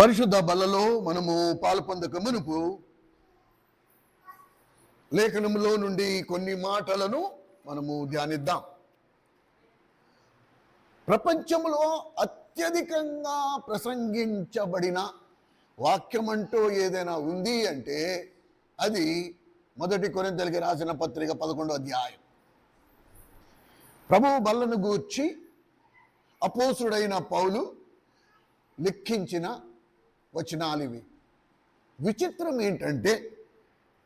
పరిశుద్ధ బలలో మనము పాలు పొందక మునుపు లేఖనంలో నుండి కొన్ని మాటలను మనము ధ్యానిద్దాం. ప్రపంచంలో అత్యధికంగా ప్రసంగించబడిన వాక్యం అంటూ ఏదైనా ఉంది అంటే అది 1 కొరింథీయులకు రాసిన పత్రిక 11వ అధ్యాయం. ప్రభువు బలను గూర్చి అపోస్తుడైన పౌలు లిఖించిన వచనాలివి. విచిత్రం ఏంటంటే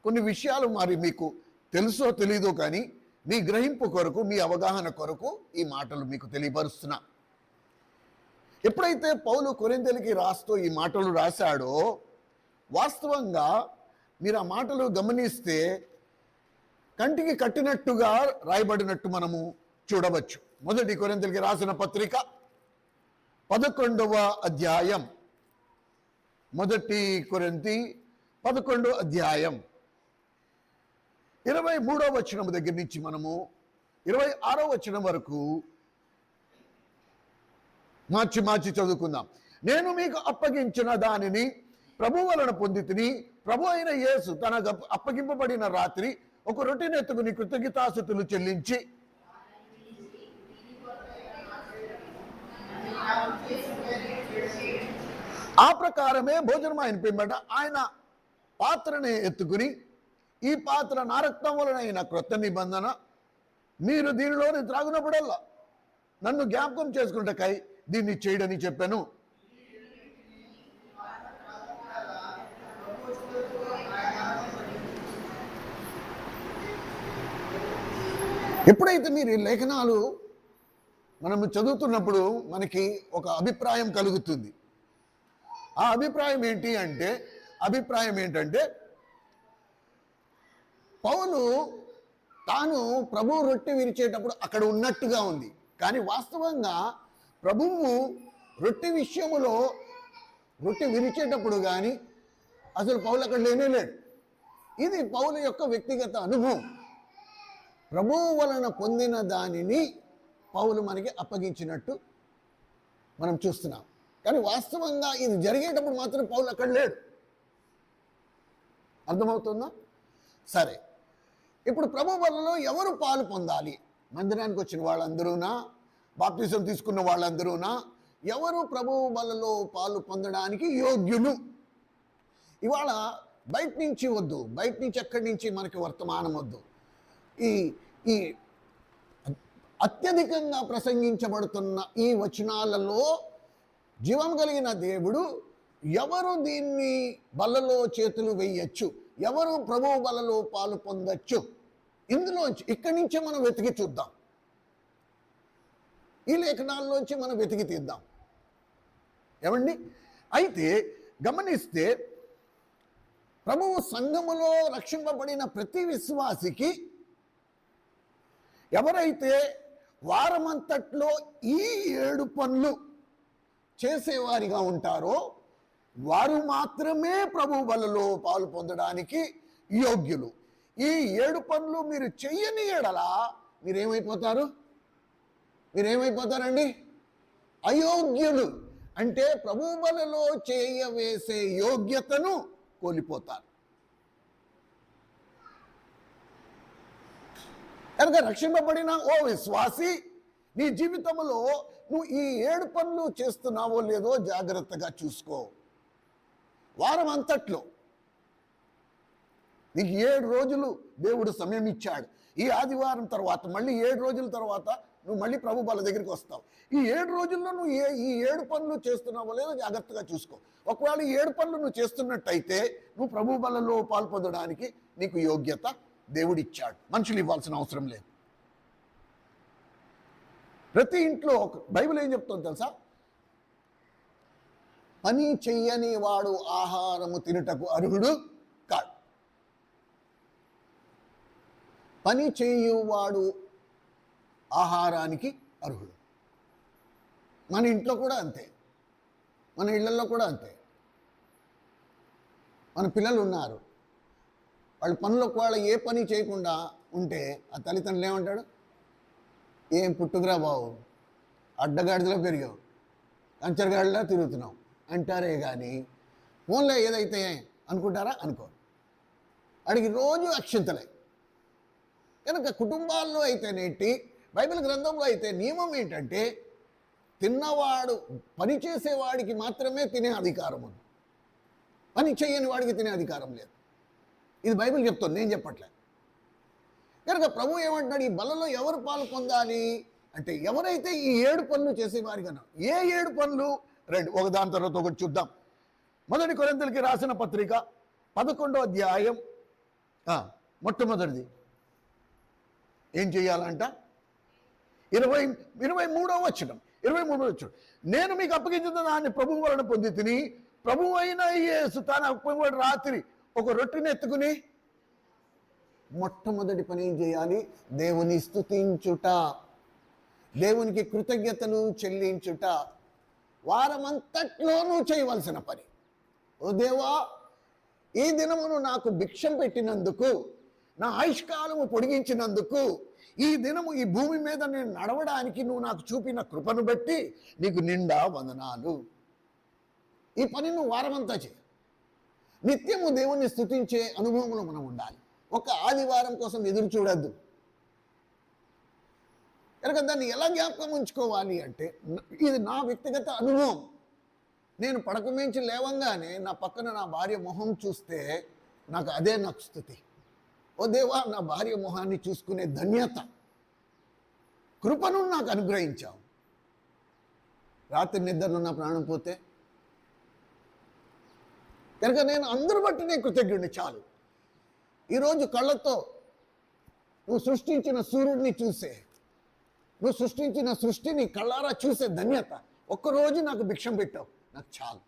కొన్ని విషయాలు మరి మీకు తెలుసో తెలీదో కానీ మీ గ్రహింపు కొరకు, మీ అవగాహన కొరకు ఈ మాటలు మీకు తెలియపరుస్తున్నా. ఎప్పుడైతే పౌలు కొరింథీయులకి రాస్తూ ఈ మాటలు రాశాడో వాస్తవంగా మీరు ఆ మాటలు గమనిస్తే కంటికి కట్టినట్టుగా రాయబడినట్టు మనము చూడవచ్చు. 1 కొరింథీయులకి రాసిన పత్రిక 11వ అధ్యాయం. 1 కొరింథీ 11వ అధ్యాయం 23వ వచనం దగ్గర నుంచి మనము 26వ వచనం వరకు మార్చి చదువుకుందాం. నేను మీకు అప్పగించిన దానిని ప్రభు వలన పొందితిని. ప్రభు అయిన యేసు తనకు అప్పగింపబడిన రాత్రి ఒక రొట్టెను ఎత్తుకుని కృతజ్ఞతాస్తుతులు చెల్లించి ఆ ప్రకారమే భోజనం ఆయన పింబట ఆయన పాత్రని ఎత్తుకుని, ఈ పాత్ర నా రక్తం వలన క్రొత్త నిబంధన, మీరు దీనిలోని త్రాగునప్పుడల్లా నన్ను జ్ఞాపకం చేసుకుంటకై దీన్ని చేయడని చెప్పాను. ఎప్పుడైతే మీరు ఈ లేఖనాలు మనము చదువుతున్నప్పుడు మనకి ఒక అభిప్రాయం కలుగుతుంది. ఆ అభిప్రాయం ఏంటంటే పౌలు తాను ప్రభు రొట్టె విరిచేటప్పుడు అక్కడ ఉన్నట్టుగా ఉంది. కానీ వాస్తవంగా ప్రభువు రొట్టె విషయములో రొట్టె విరిచేటప్పుడు కానీ అసలు పౌలు అక్కడ లేనేలేడు. ఇది పౌలు యొక్క వ్యక్తిగత అనుభవం. ప్రభువు వలన పొందిన దానిని పౌలు మనకి అప్పగించినట్టు మనం చూస్తున్నాం. కానీ వాస్తవంగా ఇది జరిగేటప్పుడు మాత్రం పౌలు అక్కడ లేడు. అర్థమవుతుందా? సరే, ఇప్పుడు ప్రభు వలలో ఎవరు పాలు పొందాలి? మందిరానికి వచ్చిన వాళ్ళందరూనా? బాప్తిజం తీసుకున్న వాళ్ళందరూనా? ఎవరు ప్రభు బలలో పాలు పొందడానికి యోగ్యులు? ఇవాళ బయట నుంచి వద్దు, బయట నుంచి ఎక్కడి నుంచి మనకి వర్తమానం వద్దు. ఈ అత్యధికంగా ప్రసంగించబడుతున్న ఈ వచనాలలో జీవం కలిగిన దేవుడు ఎవరు దీన్ని బలలో చేతులు వేయచ్చు, ఎవరు ప్రభు బలలో పాలు పొందొచ్చు, ఇందులోంచి ఇక్కడి నుంచే మనం వెతికి చూద్దాం. ఈ లేఖనాల్లోంచి మనం వెతికి తీద్దాం. ఏమండి? అయితే గమనిస్తే ప్రభువు సంఘములో రక్షింపబడిన ప్రతి విశ్వాసికి ఎవరైతే వారమంతట్లో ఈ 7 పనులు చేసేవారిగా ఉంటారో వారు మాత్రమే ప్రభు బలలో పాలు పొందడానికి యోగ్యులు. ఈ 7 పనులు మీరు చెయ్యని ఎడల మీరేమైపోతారండి? అయోగ్యులు. అంటే ప్రభు బలలో చేయవేసే యోగ్యతను కోల్పోతారు. కనుక రక్షింపబడిన ఓ విశ్వాసి, నీ జీవితంలో నువ్వు ఈ 7 పనులు చేస్తున్నావో లేదో జాగ్రత్తగా చూసుకో. వారం అంతట్లో నీకు 7 రోజులు దేవుడు సమయం ఇచ్చాడు. ఈ ఆదివారం తర్వాత మళ్ళీ 7 రోజుల తర్వాత నువ్వు మళ్ళీ ప్రభు బల దగ్గరికి వస్తావు. ఈ 7 రోజుల్లో నువ్వు ఈ 7 పనులు చేస్తున్నావో లేదో జాగ్రత్తగా చూసుకో. ఒకవేళ ఈ 7 పనులు నువ్వు చేస్తున్నట్టయితే నువ్వు ప్రభు బలలో పాల్పొందడానికి నీకు యోగ్యత దేవుడు ఇచ్చాడు. మనుషులు ఇవ్వాల్సిన అవసరం లేదు. ప్రతి ఇంట్లో బైబిల్ ఏం చెప్తుందో తెలుసా? పని చెయ్యని వాడు ఆహారము తినుటకు అర్హుడు కాడు. పని చేయువాడు ఆహారానికి అర్హుడు. మన ఇంట్లో కూడా అంతే, మన ఇళ్లలో కూడా అంతే. మన పిల్లలు ఉన్నారు, వాళ్ళ పనులకు వాళ్ళ ఏ పని చేయకుండా ఉంటే ఆ తల్లిదండ్రులు ఏమంటాడు? ఏం పుట్టుకురా బావు, అడ్డగాడిదలో పెరిగావు, కంచరగాడిలా తిరుగుతున్నావు, అంటారే కానీ ఫోన్లో ఏదైతే అనుకుంటారా అనుకోరు. అడిగి రోజు అక్షింతలే. కనుక కుటుంబాల్లో అయితేనేంటి, బైబిల్ గ్రంథంలో అయితే నియమం ఏంటంటే తిన్నవాడు పని చేసేవాడికి మాత్రమే తినే అధికారం ఉంది, పని చేయని వాడికి తినే అధికారం లేదు. ఇది బైబిల్ చెప్తుంది, నేను చెప్పట్లే. కనుక ప్రభు ఏమంటున్నాడు, ఈ బలలో ఎవరు పాలు పొందాలి అంటే ఎవరైతే ఈ 7 పనులు చేసేవారి కన్నా. ఏ 7 పనులు? రండి ఒక దాని తర్వాత ఒకటి చూద్దాం. 1 కొరింథీయులకు రాసిన పత్రిక 11వ అధ్యాయం మొట్టమొదటిది ఏం చేయాలంట? 23వ వచనం. నేను మీకు అప్పగించిన దాన్ని ప్రభువు వలన పొంది తిని, ప్రభువు అయిన యేసు తాను అప్పగించిన రాత్రి ఒక రొట్టెని ఎత్తుకుని మొట్టమొదటి పని ఏం చేయాలి? దేవుని స్తుతించుట, దేవునికి కృతజ్ఞతలు చెల్లించుట. వారమంతట్లోనూ చేయవలసిన పని. ఓ దేవా, ఈ దినమును నాకు భిక్షం పెట్టినందుకు, నా ఆయుష్కాలము పొడిగించినందుకు, ఈ దినము ఈ భూమి మీద నేను నడవడానికి నువ్వు నాకు చూపిన కృపను బట్టి నీకు నిండా వందనాలు. ఈ పని నువ్వు వారమంతా చేయి. నిత్యము దేవుణ్ణి స్తుతించే అనుభవంలో మనం ఉండాలి. ఒక ఆదివారం కోసం ఎదురు చూడద్దు. కనుక దాన్ని ఎలా జ్ఞాపకం ఉంచుకోవాలి అంటే, ఇది నా వ్యక్తిగత అనుభవం. నేను పడక మించి లేవంగానే నా పక్కన నా భార్య మొహం చూస్తే నాకు స్తుతి. ఓ దేవా, నా భార్య మొహాన్ని చూసుకునే ధన్యత, కృపను నాకు అనుగ్రహించావు. రాత్రి నిద్రలో నా ప్రాణం పోతే కనుక నేను అందరూ బట్టి నేను కృతజ్ఞుడిని. చాలు. ఈరోజు కళ్ళతో నువ్వు సృష్టించిన సూర్యుడిని చూసే, నువ్వు సృష్టించిన సృష్టిని కళ్ళారా చూసే ధన్యత, ఒక్కరోజు నాకు భిక్షం పెట్టావు, నాకు చాలు.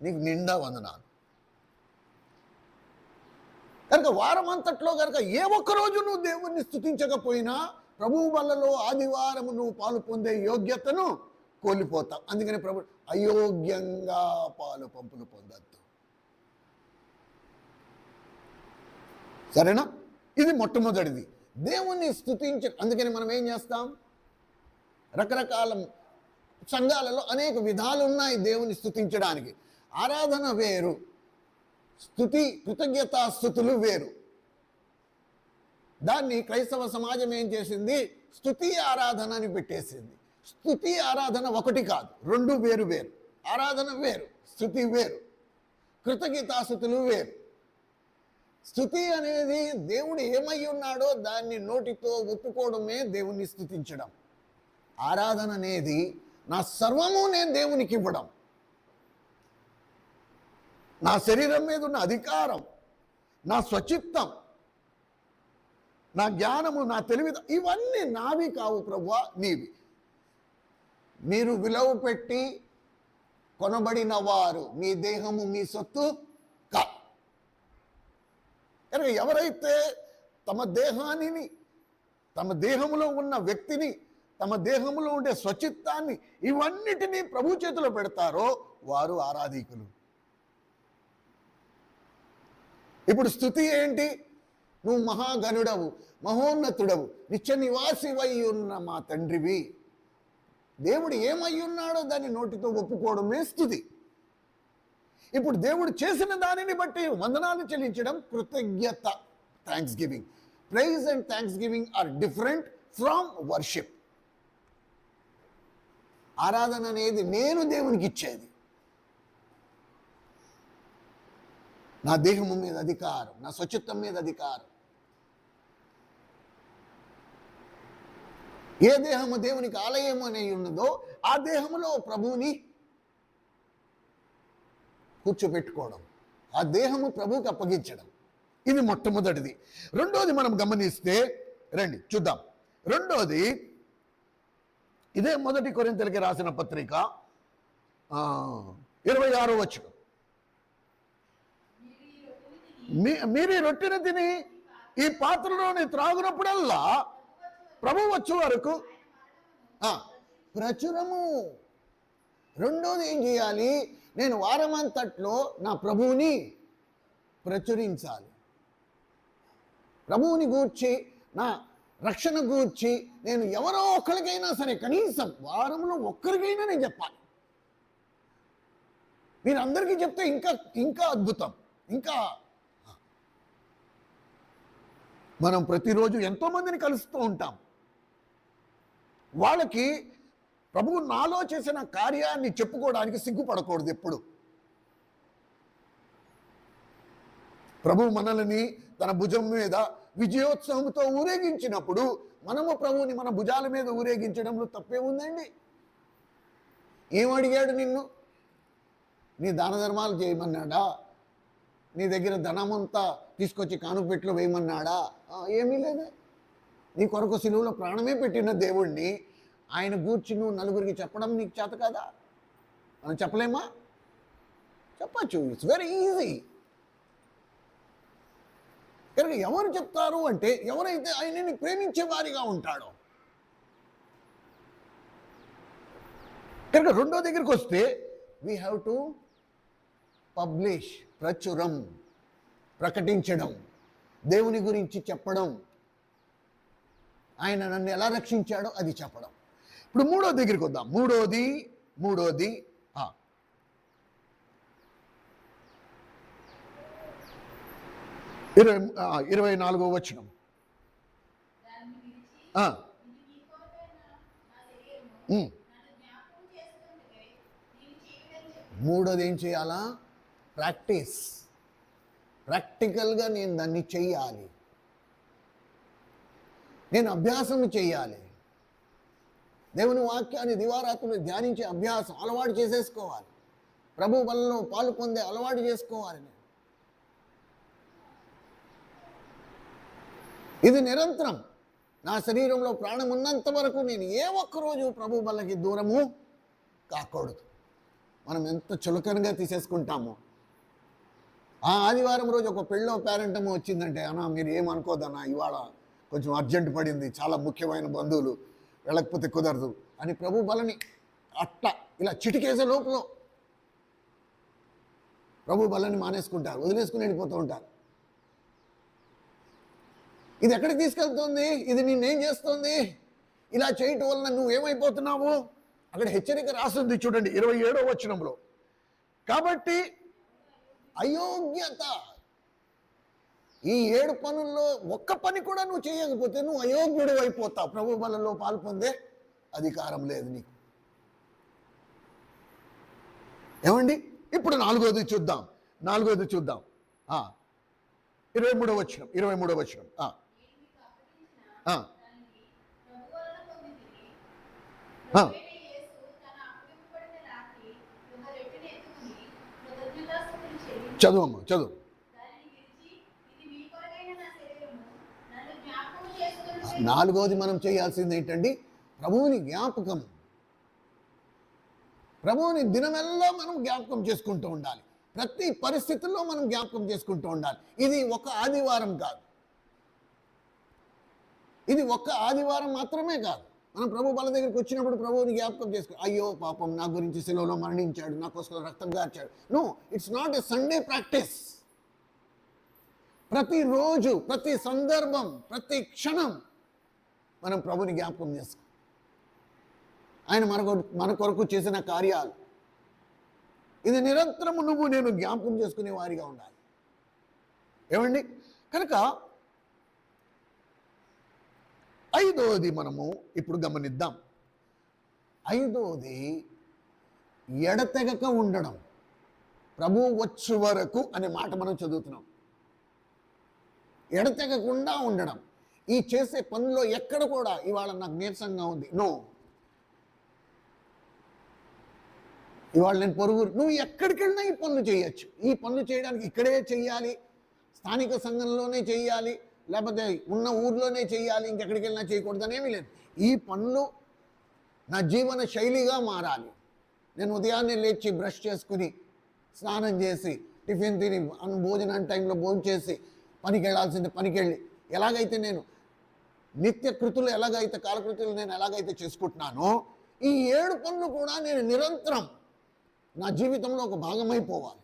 నీకు నిండా వందనాలు. కనుక వారం అంతట్లో కనుక ఏ ఒక్కరోజు నువ్వు దేవుణ్ణి స్తుతించకపోయినా ప్రభువు వల్లలో ఆదివారము నువ్వు పాలు పొందే యోగ్యతను కోల్పోతావు. అందుకని ప్రభు అయోగ్యంగా పాలు పంపులు పొందద్దు. సరేనా? ఇది మొట్టమొదటిది, దేవుణ్ణి అందుకని మనం ఏం చేస్తాం? రకరకాల సంఘాలలో అనేక విధాలు ఉన్నాయి దేవుని స్తుతించడానికి. ఆరాధన వేరు, కృతజ్ఞతాస్తుతులు వేరు. దాన్ని క్రైస్తవ సమాజం ఏం చేసింది? స్తుతి ఆరాధన అని పెట్టేసింది. స్తుతి ఆరాధన ఒకటి కాదు, 2 వేరు వేరు. ఆరాధన వేరు, స్తుతి వేరు, కృతజ్ఞతాస్తుతులు వేరు. స్తుతి అనేది దేవుడు ఏమై ఉన్నాడో దాన్ని నోటితో ఒప్పుకోవడమే దేవుణ్ణి స్తుతించడం. ఆరాధన అనేది నా సర్వము నేను దేవునికి ఇవ్వడం, నా శరీరం మీద ఉన్న అధికారం, నా స్వచిత్తం, నా జ్ఞానము, నా తెలివి, ఇవన్నీ నావి కావు ప్రభువా, నీవి. మీరు విలువ పెట్టి కొనబడిన వారు, మీ దేహము మీ సొత్తు కా. కనుక ఎవరైతే తమ దేహాన్ని, తమ దేహంలో ఉన్న వ్యక్తిని, తమ దేహంలో ఉండే స్వచిత్తాన్ని, ఇవన్నిటినీ ప్రభు చేతిలో పెడతారో వారు ఆరాధికులు. ఇప్పుడు స్తుతి ఏంటి? నువ్వు మహాగణుడవు, మహోన్నతుడవు, నిత్య నివాసివై ఉన్న మా తండ్రివి. దేవుడు ఏమై ఉన్నాడో దాన్ని నోటితో ఒప్పుకోవడమే స్తుతి. ఇప్పుడు దేవుడు చేసిన దానిని బట్టి వందనాలు చెల్లించడం కృతజ్ఞత, thanksgiving. Praise and thanksgiving are different from worship. ఆరాధన అనేది నేను దేవునికి ఇచ్చేది. నా దేహము మీద అధికారం, నా స్వచ్ఛత్వం మీద అధికారం. ఏ దేహము దేవునికి ఆలయం అనే ఉన్నదో ఆ దేహములో ప్రభువుని కూర్చోబెట్టుకోవడం, ఆ దేహము ప్రభువుకి అప్పగించడం. ఇది మొట్టమొదటిది. రెండోది మనం గమనిస్తే, రండి చూద్దాం. రెండోది ఇదే 1 కొరింథీయులకు రాసిన పత్రిక 26వ వచనం. మీరు ఈ రొట్టెను తిని ఈ పాత్రలోని త్రాగునప్పుడల్లా ప్రభు వచ్చే వరకు ప్రచురము. రెండోది ఏం చేయాలి? నేను వారమంతట్లో నా ప్రభువుని ప్రచురించాలి. ప్రభువుని గూర్చి, నా రక్షణ గూర్చి నేను ఎవరో ఒక్కరికైనా సరే, కనీసం వారంలో ఒక్కరికైనా నేను చెప్పాలి. మీరందరికీ చెప్తే ఇంకా ఇంకా అద్భుతం. ఇంకా మనం ప్రతిరోజు ఎంతోమందిని కలుస్తూ ఉంటాం. వాళ్ళకి ప్రభువు నాలో చేసిన కార్యాన్ని చెప్పుకోవడానికి సిగ్గుపడకూడదు ఎప్పుడు. ప్రభు మనల్ని తన భుజం మీద విజయోత్సవంతో ఊరేగించినప్పుడు మనము ప్రభువుని మన భుజాల మీద ఊరేగించడంలో తప్పే ఉందండి. ఏమడిగాడు నిన్ను? నీ దాన ధర్మాలు చేయమన్నాడా? నీ దగ్గర ధనమంతా తీసుకొచ్చి కానుపెట్లో వేయమన్నాడా? ఏమీ లేదు. నీ కొరకు సిలువలో ప్రాణమే పెట్టిన దేవుణ్ణి ఆయన గూర్చి నువ్వు నలుగురికి చెప్పడం నీకు చేత కదా? మనం చెప్పలేమా? చెప్పచ్చు. It's very easy. కనుక ఎవరు చెప్తారు అంటే ఎవరైతే ఆయనని ప్రేమించే వారిగా ఉంటాడో. కనుక రెండో దగ్గరికి వస్తే వీ హ్యావ్ టు పబ్లిష్, ప్రచురం, ప్రకటించడం, దేవుని గురించి చెప్పడం, ఆయన నన్ను ఎలా రక్షించాడో అది చెప్పడం. ఇప్పుడు మూడో దగ్గరికి వద్దాం. మూడోది 24వ వచనం. మూడోది ఏం చేయాలా? ప్రాక్టీస్. ప్రాక్టికల్గా నేను దాన్ని చెయ్యాలి, నేను అభ్యాసం చేయాలి. దేవుని వాక్యాన్ని దివారాత్రులు ధ్యానించే అభ్యాసం అలవాటు చేసేసుకోవాలి. ప్రభు బలంలో పాలు పొందే అలవాటు చేసుకోవాలి. ఇది నిరంతరం. నా శరీరంలో ప్రాణం ఉన్నంత వరకు నేను ఏ ఒక్కరోజు ప్రభు బలకి దూరము కాకూడదు. మనం ఎంత చులకనగా తీసేసుకుంటామో. ఆ ఆదివారం రోజు ఒక పెళ్ళో పేరెంటమో వచ్చిందంటే, అన్నా మీరు ఏమనుకోదన్నా, ఇవాళ కొంచెం అర్జెంట్ పడింది, చాలా ముఖ్యమైన బంధువులు, వెళ్ళకపోతే కుదరదు అని ప్రభు బలని అట్లా ఇలా చిటికేసే లోపల ప్రభు బలని మానేసుకుంటారు, వదిలేసుకుని వెళ్ళిపోతూ ఉంటారు. ఇది ఎక్కడికి తీసుకెళ్తుంది? ఇది నిన్నేం చేస్తుంది? ఇలా చేయటం వలన నువ్వేమైపోతున్నావు? అక్కడ హెచ్చరిక రాస్తుంది చూడండి 27వ వచనంలో. కాబట్టి అయోగ్యత, ఈ 7 పనుల్లో ఒక్క పని కూడా నువ్వు చేయకపోతే నువ్వు అయోగ్యుడు అయిపోతావు. ప్రభు బలంలో పాల్పొందే అధికారం లేదు నీకు. ఏమండి? ఇప్పుడు 4వది చూద్దాం. 23వ వచనం. చదువు. 4వది మనం చేయాల్సింది ఏంటండి? ప్రభువుని జ్ఞాపకం. ప్రభువుని దినమెల్లా మనం జ్ఞాపకం చేసుకుంటూ ఉండాలి. ప్రతి పరిస్థితుల్లో మనం జ్ఞాపకం చేసుకుంటూ ఉండాలి. ఇది ఒక ఆదివారం కాదు, ఇది ఒక్క ఆదివారం మాత్రమే కాదు. మనం ప్రభు బల దగ్గరికి వచ్చినప్పుడు ప్రభువుని జ్ఞాపకం చేసుకో. అయ్యో పాపం, నా గురించి శిలువలో మరణించాడు, నా కోసం రక్తం గార్చాడు. No, it's not a Sunday practice. ప్రతిరోజు, ప్రతి సందర్భం, ప్రతి క్షణం మనం ప్రభుని జ్ఞాపకం చేసుకో. ఆయన మన కొరకు చేసిన కార్యాలు, ఇది నిరంతరము నువ్వు నేను జ్ఞాపకం చేసుకునే వారిగా ఉండాలి. ఏమండి? కనుక 5వది మనము ఇప్పుడు గమనిద్దాం. 5వది ఎడతెగక ఉండడం. ప్రభువు వచ్చు వరకు అనే మాట మనం చదువుతున్నాం. ఎడతెగకుండా ఉండడం. ఈ చేసే పనుల్లో ఎక్కడ కూడా ఇవాళ నాకు నీరసంగా ఉంది, నో, ఇవాళ నేను నువ్వు ఎక్కడికి వెళ్ళినా ఈ పనులు చేయొచ్చు. ఈ పనులు చేయడానికి ఇక్కడే చెయ్యాలి, స్థానిక సంఘంలోనే చెయ్యాలి, లేకపోతే ఉన్న ఊర్లోనే చెయ్యాలి, ఇంకెక్కడికి వెళ్ళినా చేయకూడదనేమీ లేదు. ఈ పనులు నా జీవన శైలిగా మారాలి. నేను ఉదయాన్నే లేచి బ్రష్ చేసుకుని స్నానం చేసి టిఫిన్ తిని భోజనం టైంలో భోజనం చేసి పనికి వెళ్ళాల్సింది పనికి వెళ్ళి, ఎలాగైతే నేను నిత్య కృతులు ఎలాగైతే కాలకృతులు నేను ఎలాగైతే చేసుకుంటున్నానో, ఈ 7 పనులు కూడా నేను నిరంతరం నా జీవితంలో ఒక భాగమైపోవాలి.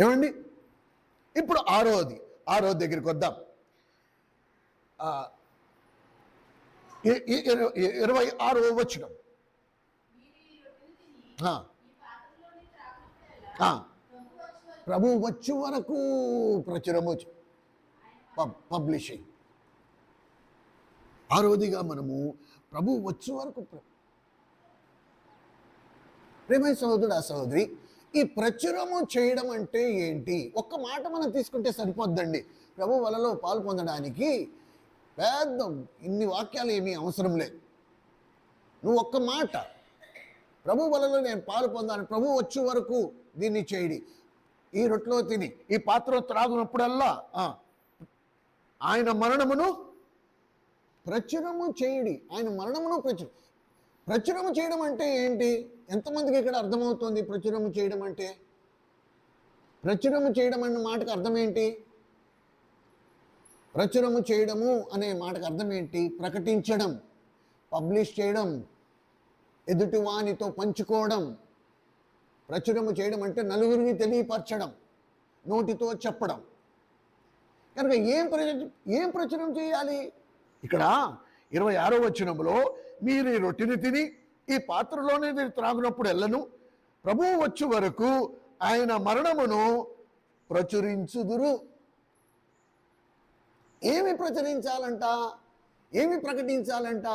ఏమండి? ఇప్పుడు 6వది దగ్గరికి వద్దాం. 26వ వచనం. ఆ, ఆ, ప్రభు వచ్చే వరకు ప్రచురము పబ్లిషింగ్. ఆరోదిగా మనము ప్రభు వచ్చే వరకు ప్రేమ సహోదరుడు ఆ సహోదరి, ఈ ప్రచురము చేయడం అంటే ఏంటి? ఒక్క మాట మనం తీసుకుంటే సరిపోద్దండి. ప్రభు వలలో పాలు పొందడానికి పెద్ద ఇన్ని వాక్యాలు ఏమీ అవసరం లేదు. నువ్వు ఒక్క మాట, ప్రభు వలలో నేను పాలు పొందాను, ప్రభు వచ్చే వరకు దీన్ని చేయడి, ఈ రొట్టెలో తిని ఈ పాత్ర త్రాగునప్పుడల్లా ఆయన మరణమును ప్రచురము చేయడి. ఆయన మరణమును ప్రచురము చేయడం అంటే ఏంటి? ఎంతమందికి ఇక్కడ అర్థమవుతుంది ప్రచురము చేయడం అంటే? ప్రచురము చేయడం అన్న మాటకు అర్థం ఏంటి? ప్రచురము చేయడము అనే మాటకు అర్థం ఏంటి? ప్రకటించడం, పబ్లిష్ చేయడం, ఎదుటివానితో పంచుకోవడం. ప్రచురము చేయడం అంటే నలుగురిని తెలియపరచడం, నోటితో చెప్పడం. కనుక ఏం ప్రచురం చేయాలి? ఇక్కడ 26వ వచనంలో, మీరు ఈ రొట్టెని తిని ఈ పాత్రలోనే త్రాగునప్పుడు ఎల్లను, ప్రభువు వచ్చే వరకు ఆయన మరణమును ప్రచురించుదురు. ఏమి ప్రచురించాలంట? ఏమి ప్రకటించాలంట?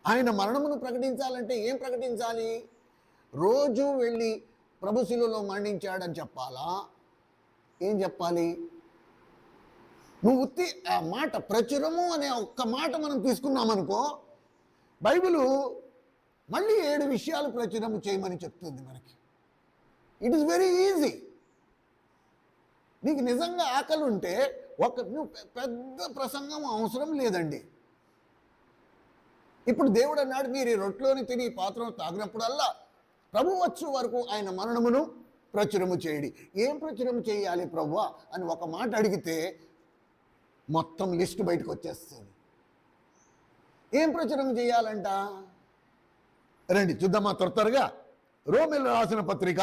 ఆయన మరణమును ప్రకటించాలంటే ఏం ప్రకటించాలి? రోజు వెళ్ళి ప్రభు శిలువలో మరణించాడని చెప్పాలా? ఏం చెప్పాలి? నువ్వు ఉత్తి ఆ మాట ప్రచురము అనే ఒక్క మాట మనం తీసుకున్నామనుకో, బైబిలు మళ్ళీ 7 విషయాలు ప్రచురము చేయమని చెప్తుంది మనకి. It is very easy. నీకు నిజంగా ఆకలి ఉంటే నువ్వు పెద్ద ప్రసంగం అవసరం లేదండి. ఇప్పుడు దేవుడు అన్నాడు, మీరు ఈ రొట్టెలోని తిని పాత్రను తాగినప్పుడల్లా ప్రభు వచ్చే వరకు ఆయన మరణమును ప్రచురము చేయడి. ఏం ప్రచురము చేయాలి ప్రభువా అని ఒక మాట అడిగితే మొత్తం లిస్టు బయటకు వచ్చేస్తుంది. ఏం ప్రచురం చేయాలంట? రండి చూద్దామా త్వరగా. రోమీయులు రాసిన పత్రిక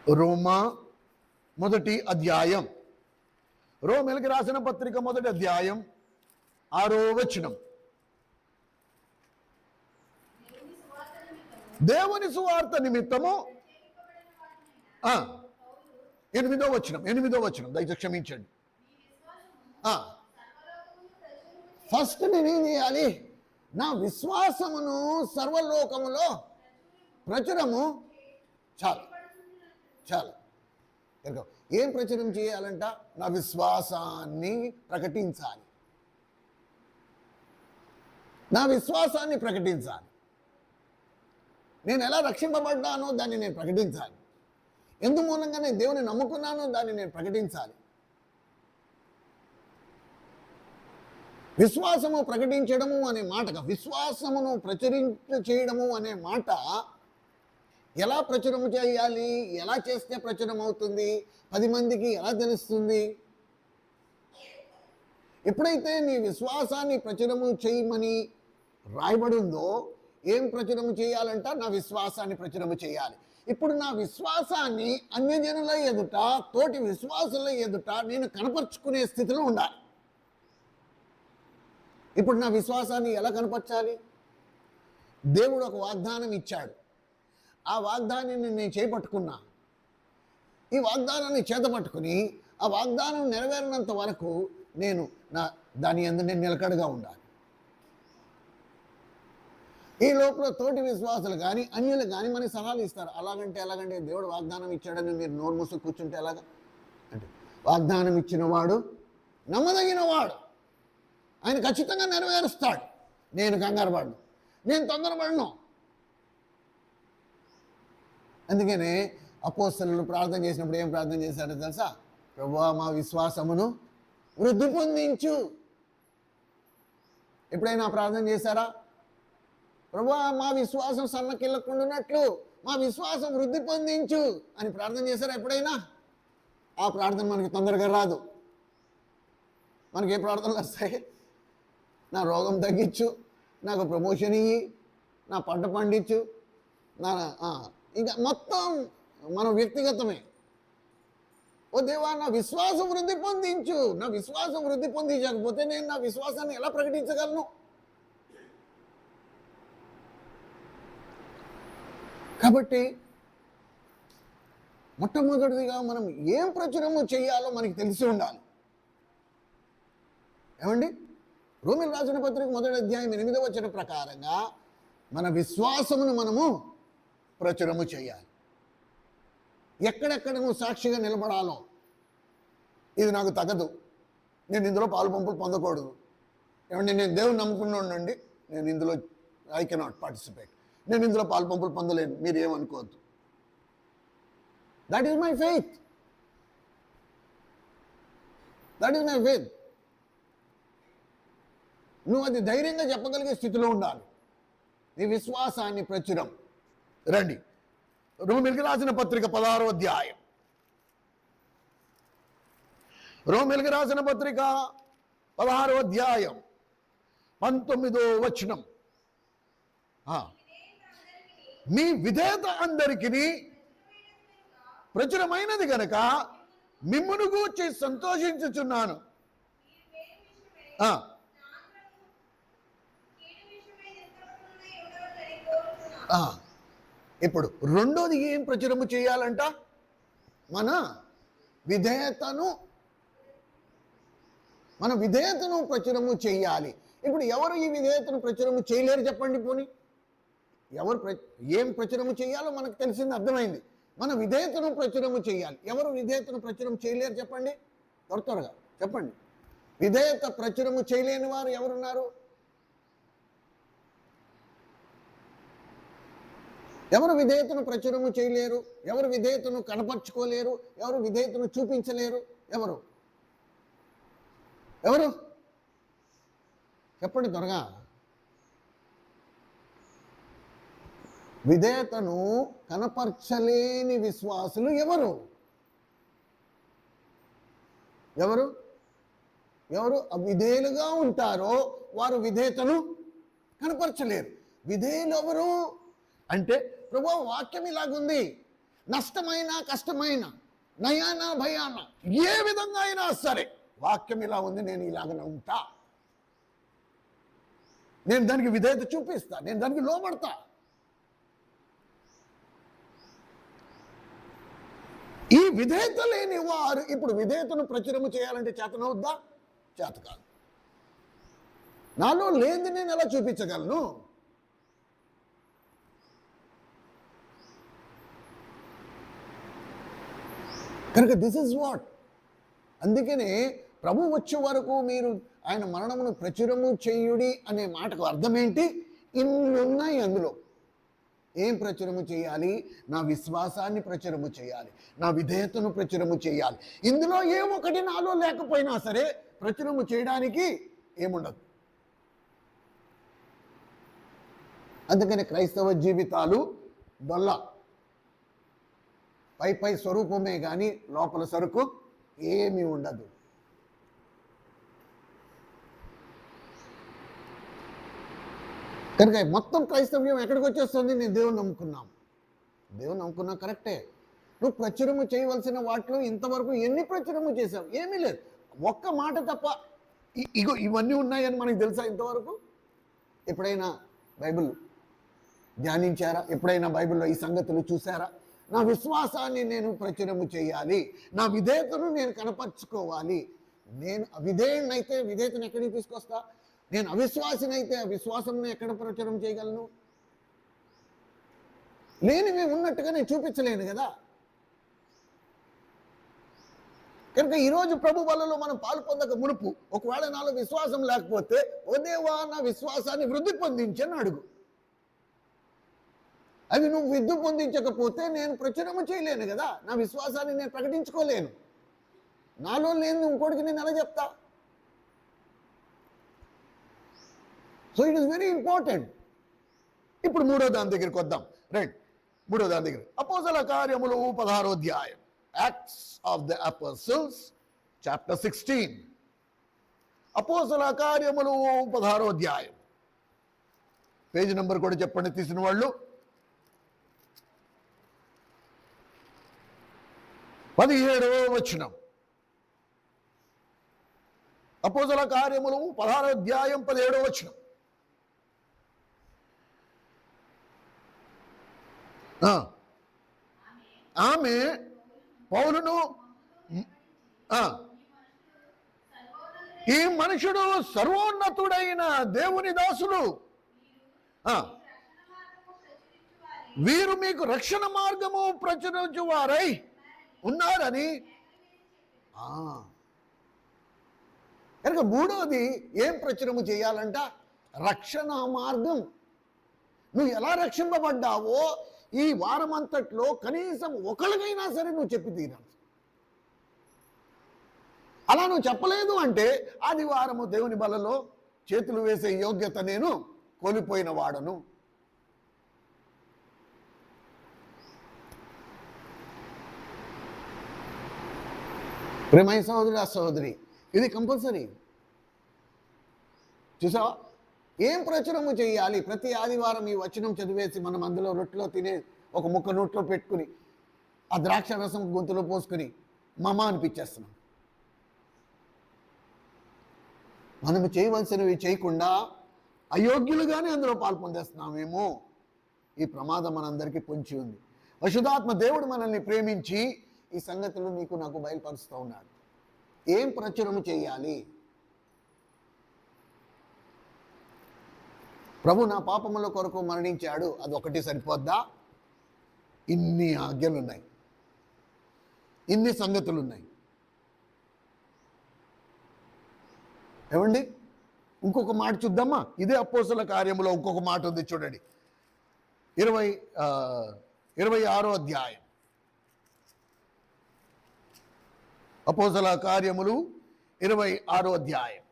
రోమా 1వ అధ్యాయం, రోమీయులకు రాసిన పత్రిక 1వ అధ్యాయం 6వ వచనం. దేవుని సువార్త నిమిత్తము 8వ వచనం దయచేసి క్షమించండి. ఫస్ట్ నేనేం చేయాలి? నా విశ్వాసమును సర్వలోకములో ప్రచురము చాలు. ఏం ప్రచురం చేయాలంట? నా విశ్వాసాన్ని ప్రకటించాలి. నా విశ్వాసాన్ని ప్రకటించాలి. నేను ఎలా రక్షింపబడ్డానో దాన్ని నేను ప్రకటించాలి. ఎందు మూలంగా నేను దేవుని నమ్ముకున్నానో దాన్ని నేను ప్రకటించాలి. విశ్వాసము ప్రకటించడము అనే మాటగా విశ్వాసమును చేయడము అనే మాట ఎలా ప్రచురము చేయాలి? ఎలా చేస్తే ప్రచురం అవుతుంది? 10 మందికి ఎలా తెలుస్తుంది? ఎప్పుడైతే నీ విశ్వాసాన్ని ప్రచురము చేయమని రాయబడి ఉందో, ఏం ప్రచురము చేయాలంట? నా విశ్వాసాన్ని ప్రచురము చేయాలి. ఇప్పుడు నా విశ్వాసాన్ని అన్యజనుల ఎదుట, తోటి విశ్వాసుల ఎదుట నేను కనపరుచుకునే స్థితిలో ఉండాలి. ఇప్పుడు నా విశ్వాసాన్ని ఎలా కనపరచాలి? దేవుడు ఒక వాగ్దానం ఇచ్చాడు. ఆ వాగ్దానాన్ని నేను చేపట్టుకున్నా. ఈ వాగ్దానాన్ని చేతపట్టుకుని ఆ వాగ్దానం నెరవేరినంత వరకు నేను దాని యందు నేను నిలకడగా ఉండాలి. ఈ లోపల తోటి విశ్వాసులు కానీ అన్యులు కానీ మనకి సలహాలు ఇస్తారు. ఎలాగంటే దేవుడు వాగ్దానం ఇచ్చాడని మీరు నోరు మూసుకు కూర్చుంటే ఎలాగా? అంటే వాగ్దానం ఇచ్చినవాడు నమ్మదగినవాడు, ఆయన ఖచ్చితంగా నెరవేరుస్తాడు. నేను కంగారు పడను, నేను తొందరపడను. అందుకనే అపోస్తలులు ప్రార్థన చేసినప్పుడు ఏం ప్రార్థన చేశారో తెలుసా? ప్రభువా మా విశ్వాసమును వృద్ధి పొందించు. ఎప్పుడైనా ప్రార్థన చేశారా? ప్రభువా మా విశ్వాసం సన్నకిల్లకుండానట్లు మా విశ్వాసం వృద్ధి పొందించు అని ప్రార్థన చేశారా ఎప్పుడైనా? ఆ ప్రార్థన మనకి తొందరగా రాదు. మనకి ఏ ప్రార్థనలు వస్తాయి? నా రోగం తగ్గించు, నాకు ప్రమోషన్ ఇయ్యి, నా పంట పండించు, ఇంకా మొత్తం మనం వ్యక్తిగతమే. ఓ దేవా, నా విశ్వాసం వృద్ధి పొందించు. నా విశ్వాసం వృద్ధి పొందించకపోతే నేను నా విశ్వాసాన్ని ఎలా ప్రకటించగలను? కాబట్టి మొట్టమొదటిదిగా మనం ఏం ప్రచురము చేయాలో మనకి తెలిసి ఉండాలి. ఏమండి? రోమీయులకు రాసిన పత్రిక 1వ అధ్యాయం 8వ వచనం ప్రకారంగా మన విశ్వాసమును మనము ప్రచురము చేయాలి. ఎక్కడెక్కడ నువ్వు సాక్షిగా నిలబడాలో, ఇది నాకు తగదు, నేను ఇందులో పాలు పంపులు పొందకూడదు, ఏమంటే నేను దేవుని నమ్ముకున్నానండి, నేను ఇందులో ఐ కెనాట్ పార్టిసిపేట్, నేను ఇందులో పాలు పంపులు పొందలేను, మీరు ఏమనుకోవద్దు. That is my faith. That is my faith. నువ్వు అది ధైర్యంగా చెప్పగలిగే స్థితిలో ఉండాలి. నీ విశ్వాసాన్ని ప్రచురం. రండి, రోమీయులకు రాసిన పత్రిక 16వ అధ్యాయం. రోమీయులకు రాసిన పత్రిక 16వ అధ్యాయం 19వ వచనం. మీ విధేయత అందరికీ ప్రచురమైనది గనక మిమ్మును గూర్చి సంతోషించుచున్నాను. ఇప్పుడు రెండోది ఏం ప్రచురము చేయాలంట? మన విధేయతను ప్రచురము చేయాలి. ఇప్పుడు ఎవరు ఈ విధేయతను ప్రచురము చేయలేరు చెప్పండి? పోనీ ఎవరు ఏం ప్రచురము చేయాలో మనకు తెలిసింది, అర్థమైంది. మన విధేయతను ప్రచురము చేయాలి. ఎవరు విధేయతను ప్రచురం చేయలేరు చెప్పండి? త్వరగా చెప్పండి. విధేయత ప్రచురము చేయలేని వారు ఎవరున్నారు? ఎవరు విధేయతను ప్రచురము చేయలేరు? ఎవరు విధేయతను కనపరుచుకోలేరు? ఎవరు విధేయతను చూపించలేరు? ఎవరు ఎవరు చెప్పండి త్వరగా. విధేయతను కనపరచలేని విశ్వాసులు ఎవరు? ఎవరు ఎవరు అవిధేయులుగా ఉంటారో వారు విధేయతను కనపరచలేరు. విధేయులు ఎవరు అంటే, ప్రభువా వాక్యం ఇలాగుంది, నష్టమైన కష్టమైన నయాన భయాన ఏ విధంగా అయినా సరే వాక్యం ఇలా ఉంది, నేను ఇలాగనే ఉంటా, నేను దానికి విధేయత చూపిస్తా, నేను దానికి లోబడతా. ఈ విధేయత లేని వారు ఇప్పుడు విధేయతను ప్రచురము చేయాలంటే చేతనవుద్దా? చేత కాదు. నాలో లేనిది నేను ఎలా చూపించగలను? కనుక దిస్ ఇస్ వాట్. అందుకనే ప్రభు వచ్చే వరకు మీరు ఆయన మరణమును ప్రచురము చేయుడి అనే మాటకు అర్థం ఏంటి? ఇన్ని ఉన్నాయి అందులో. ఏం ప్రచురము చేయాలి? నా విశ్వాసాన్ని ప్రచురము చేయాలి, నా విధేయతను ప్రచురము చేయాలి. ఇందులో ఏ ఒకటి నాలో లేకపోయినా సరే ప్రచురము చేయడానికి ఏముండదు. అందుకని క్రైస్తవ జీవితాలు డొల్ల, పై స్వరూపమే కానీ లోపల సరుకు ఏమీ ఉండదు. కనుక మొత్తం క్రైస్తవ్యం ఎక్కడికి వచ్చేస్తుంది? నేను దేవుని నమ్ముకున్నాం, దేవుని నమ్ముకున్నా కరెక్టే. నువ్వు ప్రచురము చేయవలసిన వాటిలో ఇంతవరకు ఎన్ని ప్రచురము చేసావు? ఏమీ లేదు. ఒక్క మాట తప్ప ఇగో ఇవన్నీ ఉన్నాయని మనకు తెలుసా ఇంతవరకు? ఎప్పుడైనా బైబిల్ ధ్యానించారా? ఎప్పుడైనా బైబిల్లో ఈ సంగతులు చూసారా? నా విశ్వాసాన్ని నేను ప్రచురము చేయాలి, నా విధేయతను నేను కనపరుచుకోవాలి. నేను అవిధేయునైతే విధేయతను ఎక్కడికి తీసుకొస్తా? నేను అవిశ్వాసినైతే అవిశ్వాసం ఎక్కడ ప్రచురం చేయగలను? లేనివి ఉన్నట్టుగా నేను చూపించలేను కదా. కనుక ఈరోజు ప్రభు వలలో మనం పాలు పొందక మునుపు ఒకవేళ నాలో విశ్వాసం లేకపోతే, ఓ దేవా నా విశ్వాసాన్ని వృద్ధి పొందించని అడుగు. అవి నువ్వు వృద్ధి పొందించకపోతే నేను ప్రచురము చేయలేను కదా, నా విశ్వాసాన్ని నేను ప్రకటించుకోలేను. నాలో లేని ఇంకోటికి నేను ఎలా చెప్తా? So it is very important. ఇప్పుడు మూడో దాని దగ్గరికి వద్దాం. రైట్, మూడో దాని దగ్గర అపోస్తల కార్యములు 16వ అధ్యాయం, acts of the apostles chapter 16. అపోస్తల కార్యములు 16వ అధ్యాయం. పేజీ నెంబర్ కూడా చెప్పండి తీసిన వాళ్ళు. 17వ వచనం, అపోస్తల కార్యములు 16వ అధ్యాయం 17వ వచనం. ఆమె పౌలును, ఈ మనుషుడు సర్వోన్నతుడైన దేవుని దాసులు, వీరు మీకు రక్షణ మార్గము ప్రచురించు వారై ఉన్నారని. కనుక మూడవది ఏం ప్రచురము చేయాలంట? రక్షణ మార్గం. నువ్వు ఎలా రక్షింపబడ్డావో ఈ వారం అంతట్లో కనీసం ఒకరికైనా సరే నువ్వు చెప్పి తీరాలి. అలా నువ్వు చెప్పలేదు అంటే ఆదివారము దేవుని బలలో చేతులు వేసే యోగ్యత నేను కోల్పోయిన వాడను. ప్రేమైన సహోదరుడు, సహోదరి, ఇది కంపల్సరీ. చూసావా ఏం ప్రచురము చేయాలి? ప్రతి ఆదివారం ఈ వచనం చదివేసి మనం అందులో రొట్టెలో తినే ఒక ముక్క నోట్లో పెట్టుకుని ఆ ద్రాక్ష రసం గొంతులో పోసుకుని మమ అనిపించేస్తున్నాం. మనము చేయవలసినవి చేయకుండా అయోగ్యులుగానే అందులో పాల్పొందేస్తున్నామేమో. ఈ ప్రమాదం మనందరికీ పొంచి ఉంది. పరిశుద్ధాత్మ దేవుడు మనల్ని ప్రేమించి ఈ సంగతులు నీకు నాకు బయలుపరుస్తూ ఉన్నాడు. ఏం ప్రచురము చేయాలి? ప్రభు నా పాపముల కొరకు మరణించాడు, అదొకటి సరిపోద్దా? ఇన్ని ఆజ్ఞలున్నాయి, ఇన్ని సంగతులున్నాయి. ఏమండి, ఇంకొక మాట చూద్దామా? ఇదే అపోస్తల కార్యములో ఇంకొక మాట ఉంది చూడండి. 26వ అధ్యాయం, అపోస్తల కార్యములు 26వ అధ్యాయం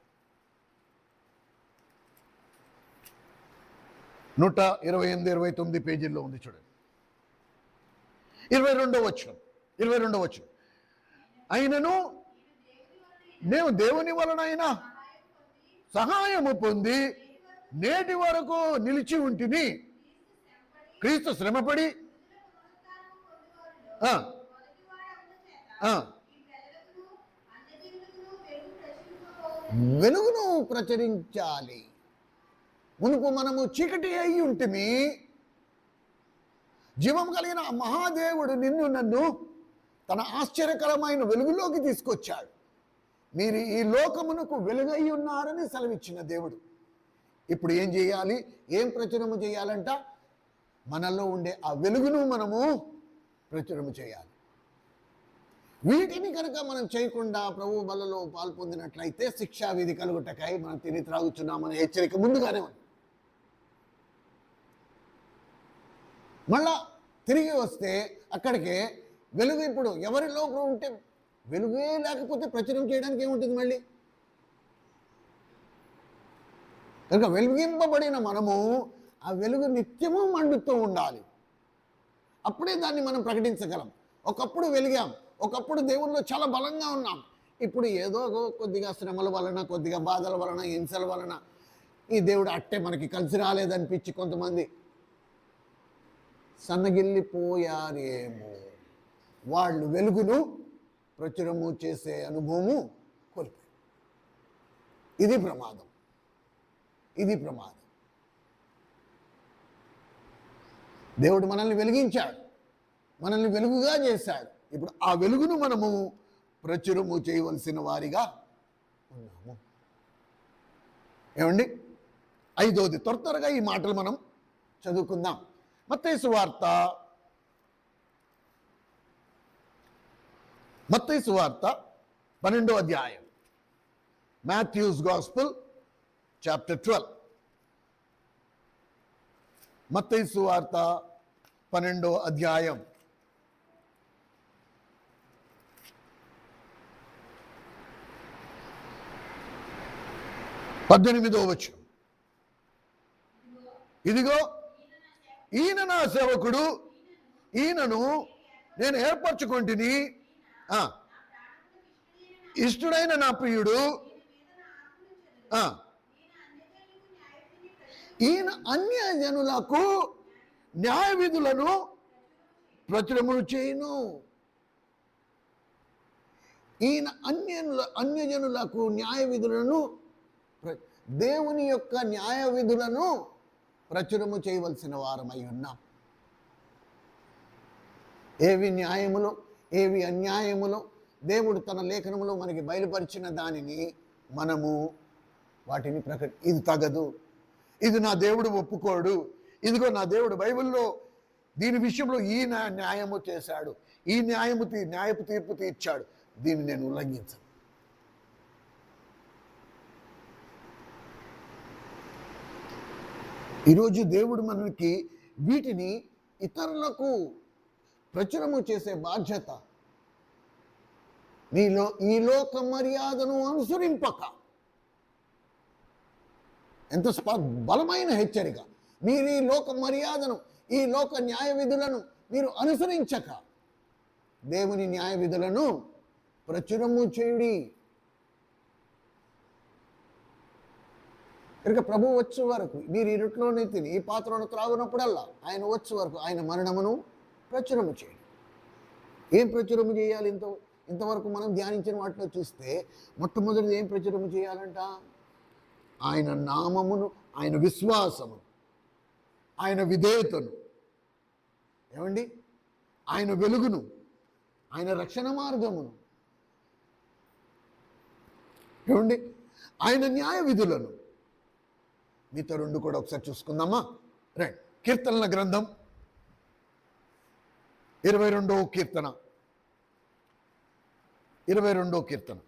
128-29 పేజీల్లో ఉంది చూడండి. 22వ వచనం, అయినను నేను దేవుని వలనైనా సహాయము పొంది నేటి వరకు నిలిచి ఉంటిని. క్రీస్తు శ్రమపడి వెలుగును ప్రచురించాలి. మునుపు మనము చీకటి అయి ఉంటిమి, జీవం కలిగిన మహాదేవుడు నిన్ను నన్ను తన ఆశ్చర్యకరమైన వెలుగులోకి తీసుకొచ్చాడు. మీరు ఈ లోకమునకు వెలుగై ఉన్నారని సెలవిచ్చిన దేవుడు. ఇప్పుడు ఏం చేయాలి? ఏం ప్రచురము చేయాలంట? మనలో ఉండే ఆ వెలుగును మనము ప్రచురము చేయాలి. వీటిని కనుక మనం చేయకుండా ప్రభు బలలో పాల్పొందినట్లయితే శిక్షా విధి కలుగుటకై మనం తిని త్రాగుచున్నామనే హెచ్చరిక ముందుగానే ఉంది. మళ్ళా తిరిగి వస్తే అక్కడికే వెలుగు. ఇప్పుడు ఎవరిలో ఉంటే వెలుగే లేకపోతే ప్రచురం చేయడానికి ఏముంటుంది మళ్ళీ? కనుక వెలిగింపబడిన మనము ఆ వెలుగు నిత్యము మండుతూ ఉండాలి. అప్పుడే దాన్ని మనం ప్రకటించగలం. ఒకప్పుడు వెలిగాం, ఒకప్పుడు దేవుల్లో చాలా బలంగా ఉన్నాం. ఇప్పుడు ఏదో కొద్దిగా శ్రమల వలన, కొద్దిగా బాధల వలన, హింసల వలన ఈ దేవుడు అట్టే మనకి కలిసి రాలేదనిపించి కొంతమంది సన్నగిల్లిపోయారేమో. వాళ్ళు వెలుగును ప్రచురము చేసే అనుభవము కోల్పోయారు. ఇది ప్రమాదం, ఇది ప్రమాదం. దేవుడు మనల్ని వెలిగించాడు, మనల్ని వెలుగుగా చేశాడు. ఇప్పుడు ఆ వెలుగును మనము ప్రచురము చేయవలసిన వారిగా ఉన్నాము. ఏమండి, 5వది త్వరగా ఈ మాటలు మనం చదువుకుందాం. మత్తయి సువార్త 12వ అధ్యాయం, మాథ్యూస్ గాస్పుల్ చాప్టర్ 12. మత్తయి సువార్త 12వ అధ్యాయం 18వ వచనం. ఇదిగో ఈయన నా సేవకుడు, ఈయనను నేను ఏర్పరచుకొంటిని, ఇష్టుడైన నా ప్రియుడు, ఈయన అన్యజనులకు న్యాయ విధులను ప్రచురములు చేయును. ఈయన అన్యజనులకు న్యాయ విధులను, దేవుని యొక్క న్యాయ విధులను ప్రచురము చేయవలసిన వారమై ఉన్నాం. ఏవి న్యాయములో ఏవి అన్యాయములో దేవుడు తన లేఖనములో మనకి బయలుపరిచిన దానిని మనము వాటిని ఇది తగదు, ఇది నా దేవుడు ఒప్పుకోడు, ఇదిగో నా దేవుడు బైబిల్లో దీని విషయంలో ఈ న్యాయము చేశాడు, ఈ న్యాయపు తీర్పు తీర్చాడు, దీన్ని నేను ఉల్లంఘించను. ఈరోజు దేవుడు మనకి వీటిని ఇతరులకు ప్రచురము చేసే బాధ్యత, నీలో ఈ లోక మర్యాదను అనుసరింపక. ఎంత బలమైన హెచ్చరిక! మీరు ఈ లోక మర్యాదను, ఈ లోక న్యాయ విధులను మీరు అనుసరించక దేవుని న్యాయ విధులను ప్రచురము చేయుడి. కనుక ప్రభు వచ్చే వరకు మీరు ఈ రొట్టెలోనే తిని ఈ పాత్రను త్రాగునప్పుడల్లా ఆయన వచ్చే వరకు ఆయన మరణమును ప్రచురము చేయండి. ఏం ప్రచురము చేయాలి? ఇంతవరకు మనం ధ్యానించిన వాటిలో చూస్తే మొట్టమొదటిది ఏం ప్రచురము చేయాలంట? ఆయన నామమును, ఆయన విశ్వాసము, ఆయన విధేయతను, ఏమండి, ఆయన వెలుగును, ఆయన రక్షణ మార్గమును, ఏమండి, ఆయన న్యాయ విధులను. మీతో రెండు కూడా ఒకసారి చూసుకుందామా? రైట్. కీర్తనల గ్రంథం 22వ కీర్తన, 22వ కీర్తన.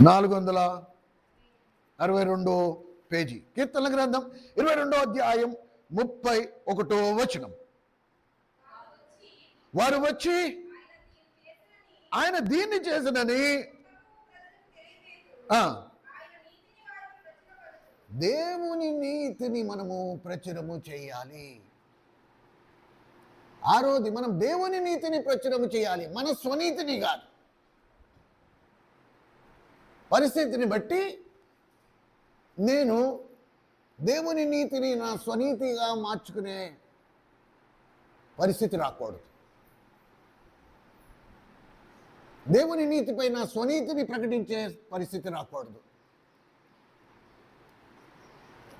నాలుగు 462 పేజీ. కీర్తనల గ్రంథం 22వ అధ్యాయం 31వ వచనం. వారు వచ్చి ఆయన దీన్ని చేసినని దేవుని నీతిని మనము ప్రచురము చేయాలి. ఆరోది మనం దేవుని నీతిని ప్రచురము చేయాలి, మన స్వనీతిని కాదు. పరిస్థితిని బట్టి నేను దేవుని నీతిని నా స్వనీతిగా మార్చుకునే పరిస్థితి రాకూడదు. దేవుని నీతిపై నా స్వనీతిని ప్రకటించే పరిస్థితి రాకూడదు.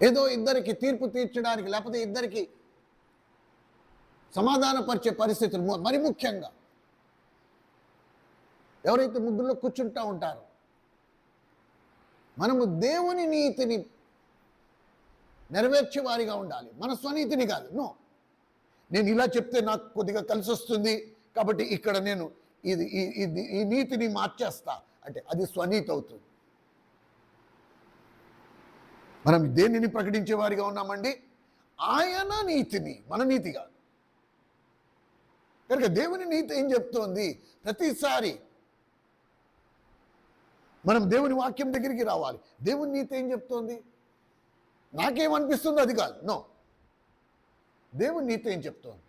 ఏదో ఇద్దరికి తీర్పు తీర్చడానికి, లేకపోతే ఇద్దరికి సమాధానపరిచే పరిస్థితులు. మరి ముఖ్యంగా ఎవరైతే ముగ్గురులో కూర్చుంటూ ఉంటారో, మనము దేవుని నీతిని నెరవేర్చే వారిగా ఉండాలి, మన స్వనీతిని కాదు. నేను ఇలా చెప్తే నాకు కొద్దిగా కలిసి వస్తుంది కాబట్టి ఇక్కడ నేను ఈ నీతిని మార్చేస్తా అంటే అది స్వనీతి అవుతుంది. మనం దేనిని ప్రకటించే వారిగా ఉన్నామండి? ఆయన నీతిని, మన నీతి కాదు. కనుక దేవుని నీతి ఏం చెప్తోంది? ప్రతిసారి మనం దేవుని వాక్యం దగ్గరికి రావాలి. దేవుని నీతి ఏం చెప్తోంది? నాకేమనిపిస్తుందో అది కాదు. దేవుని నీతి ఏం చెప్తోంది?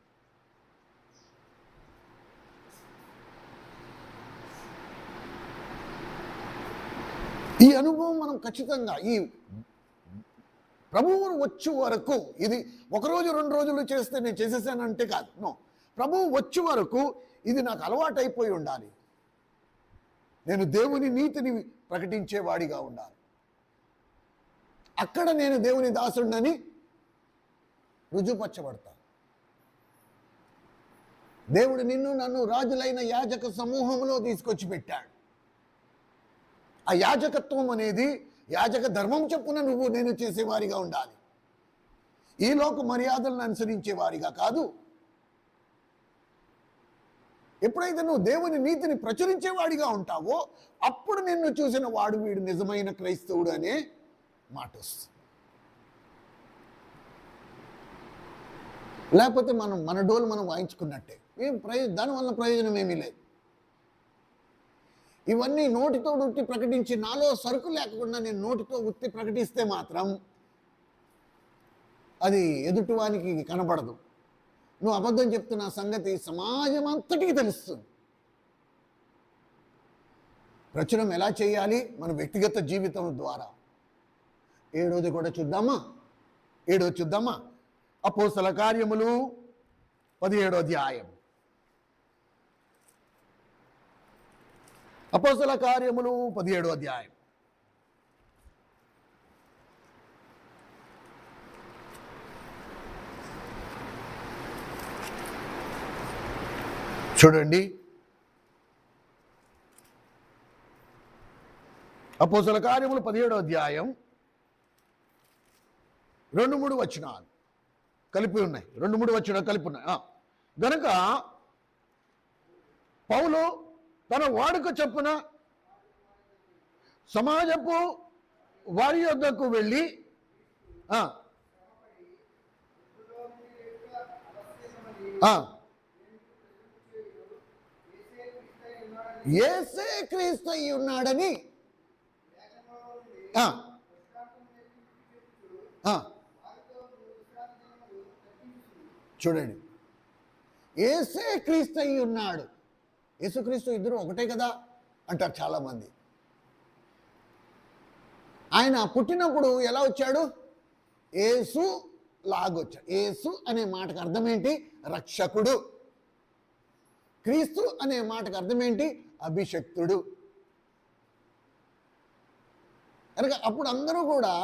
ఈ అనుభవం మనం ఖచ్చితంగా ఈ ప్రభువు వచ్చే వరకు, ఇది ఒకరోజు 2 రోజులు చేస్తే నేను చేసేసానంటే కాదు. ప్రభువు వచ్చే వరకు ఇది నాకు అలవాటు అయిపోయి ఉండాలి. నేను దేవుని నీతిని ప్రకటించేవాడిగా ఉండాలి. అక్కడ నేను దేవుని దాసుడినని రుజుపరచబడతాను. దేవుడు నిన్ను నన్ను రాజులైన యాజక సమూహంలో తీసుకొచ్చి పెట్టాడు. ఆ యాజకత్వం అనేది యాజక ధర్మం చొప్పున నేను చేసేవారిగా ఉండాలి. ఈ లోక మర్యాదలను అనుసరించే వారిగా కాదు. ఎప్పుడైతే నువ్వు దేవుని నీతిని ప్రచురించేవాడిగా ఉంటావో అప్పుడు నిన్ను చూసిన వాడు వీడు నిజమైన క్రైస్తవుడు అనే మాట వస్తుంది. లేకపోతే మన డోలు మనం వాయించుకున్నట్టే. దానివల్ల ప్రయోజనం ఏమీ లేదు. ఇవన్నీ నోటితో ఉత్తి ప్రకటించి నాలో సరుకు లేకుండా నేను నోటితో ఉత్తి ప్రకటిస్తే మాత్రం అది ఎదుటివానికి కనపడదు. నువ్వు అబద్ధం చెప్తున్న సంగతి సమాజం అంతటికి తెలుస్తుంది. ప్రచురం ఎలా చేయాలి? మన వ్యక్తిగత జీవితం ద్వారా. ఏడోది కూడా చూద్దామా? ఏడోది చూద్దామా? అపోస్తల కార్యములు 17వ అధ్యాయం. అపోస్తల కార్యములు 17వ అధ్యాయం. చూడండి, అపోస్తల కార్యములు 17వ అధ్యాయం 2-3 వచనాలు కలిపి ఉన్నాయి. 2-3 వచనాలు కలిపి ఉన్నాయి. గనుక పౌలు తన వాడుక చొప్పున సమాజపు వారి యొద్దకు వెళ్ళి యేసే క్రీస్తు అయి ఉన్నాడని చూడండి, యేసే క్రీస్తు అయి ఉన్నాడు. యేసుక్రీస్తు ఇద్దరు ఒకటే కదా అంటారు చాలామంది. ఆయన పుట్టినప్పుడు ఎలా వచ్చాడు? యేసు లాగొచ్చాడు. యేసు అనే మాటకు అర్థం ఏంటి? రక్షకుడు. క్రీస్తు అనే మాటకు అర్థం ఏంటి? అభిషక్తుడు. కనుక అప్పుడు అందరూ కూడా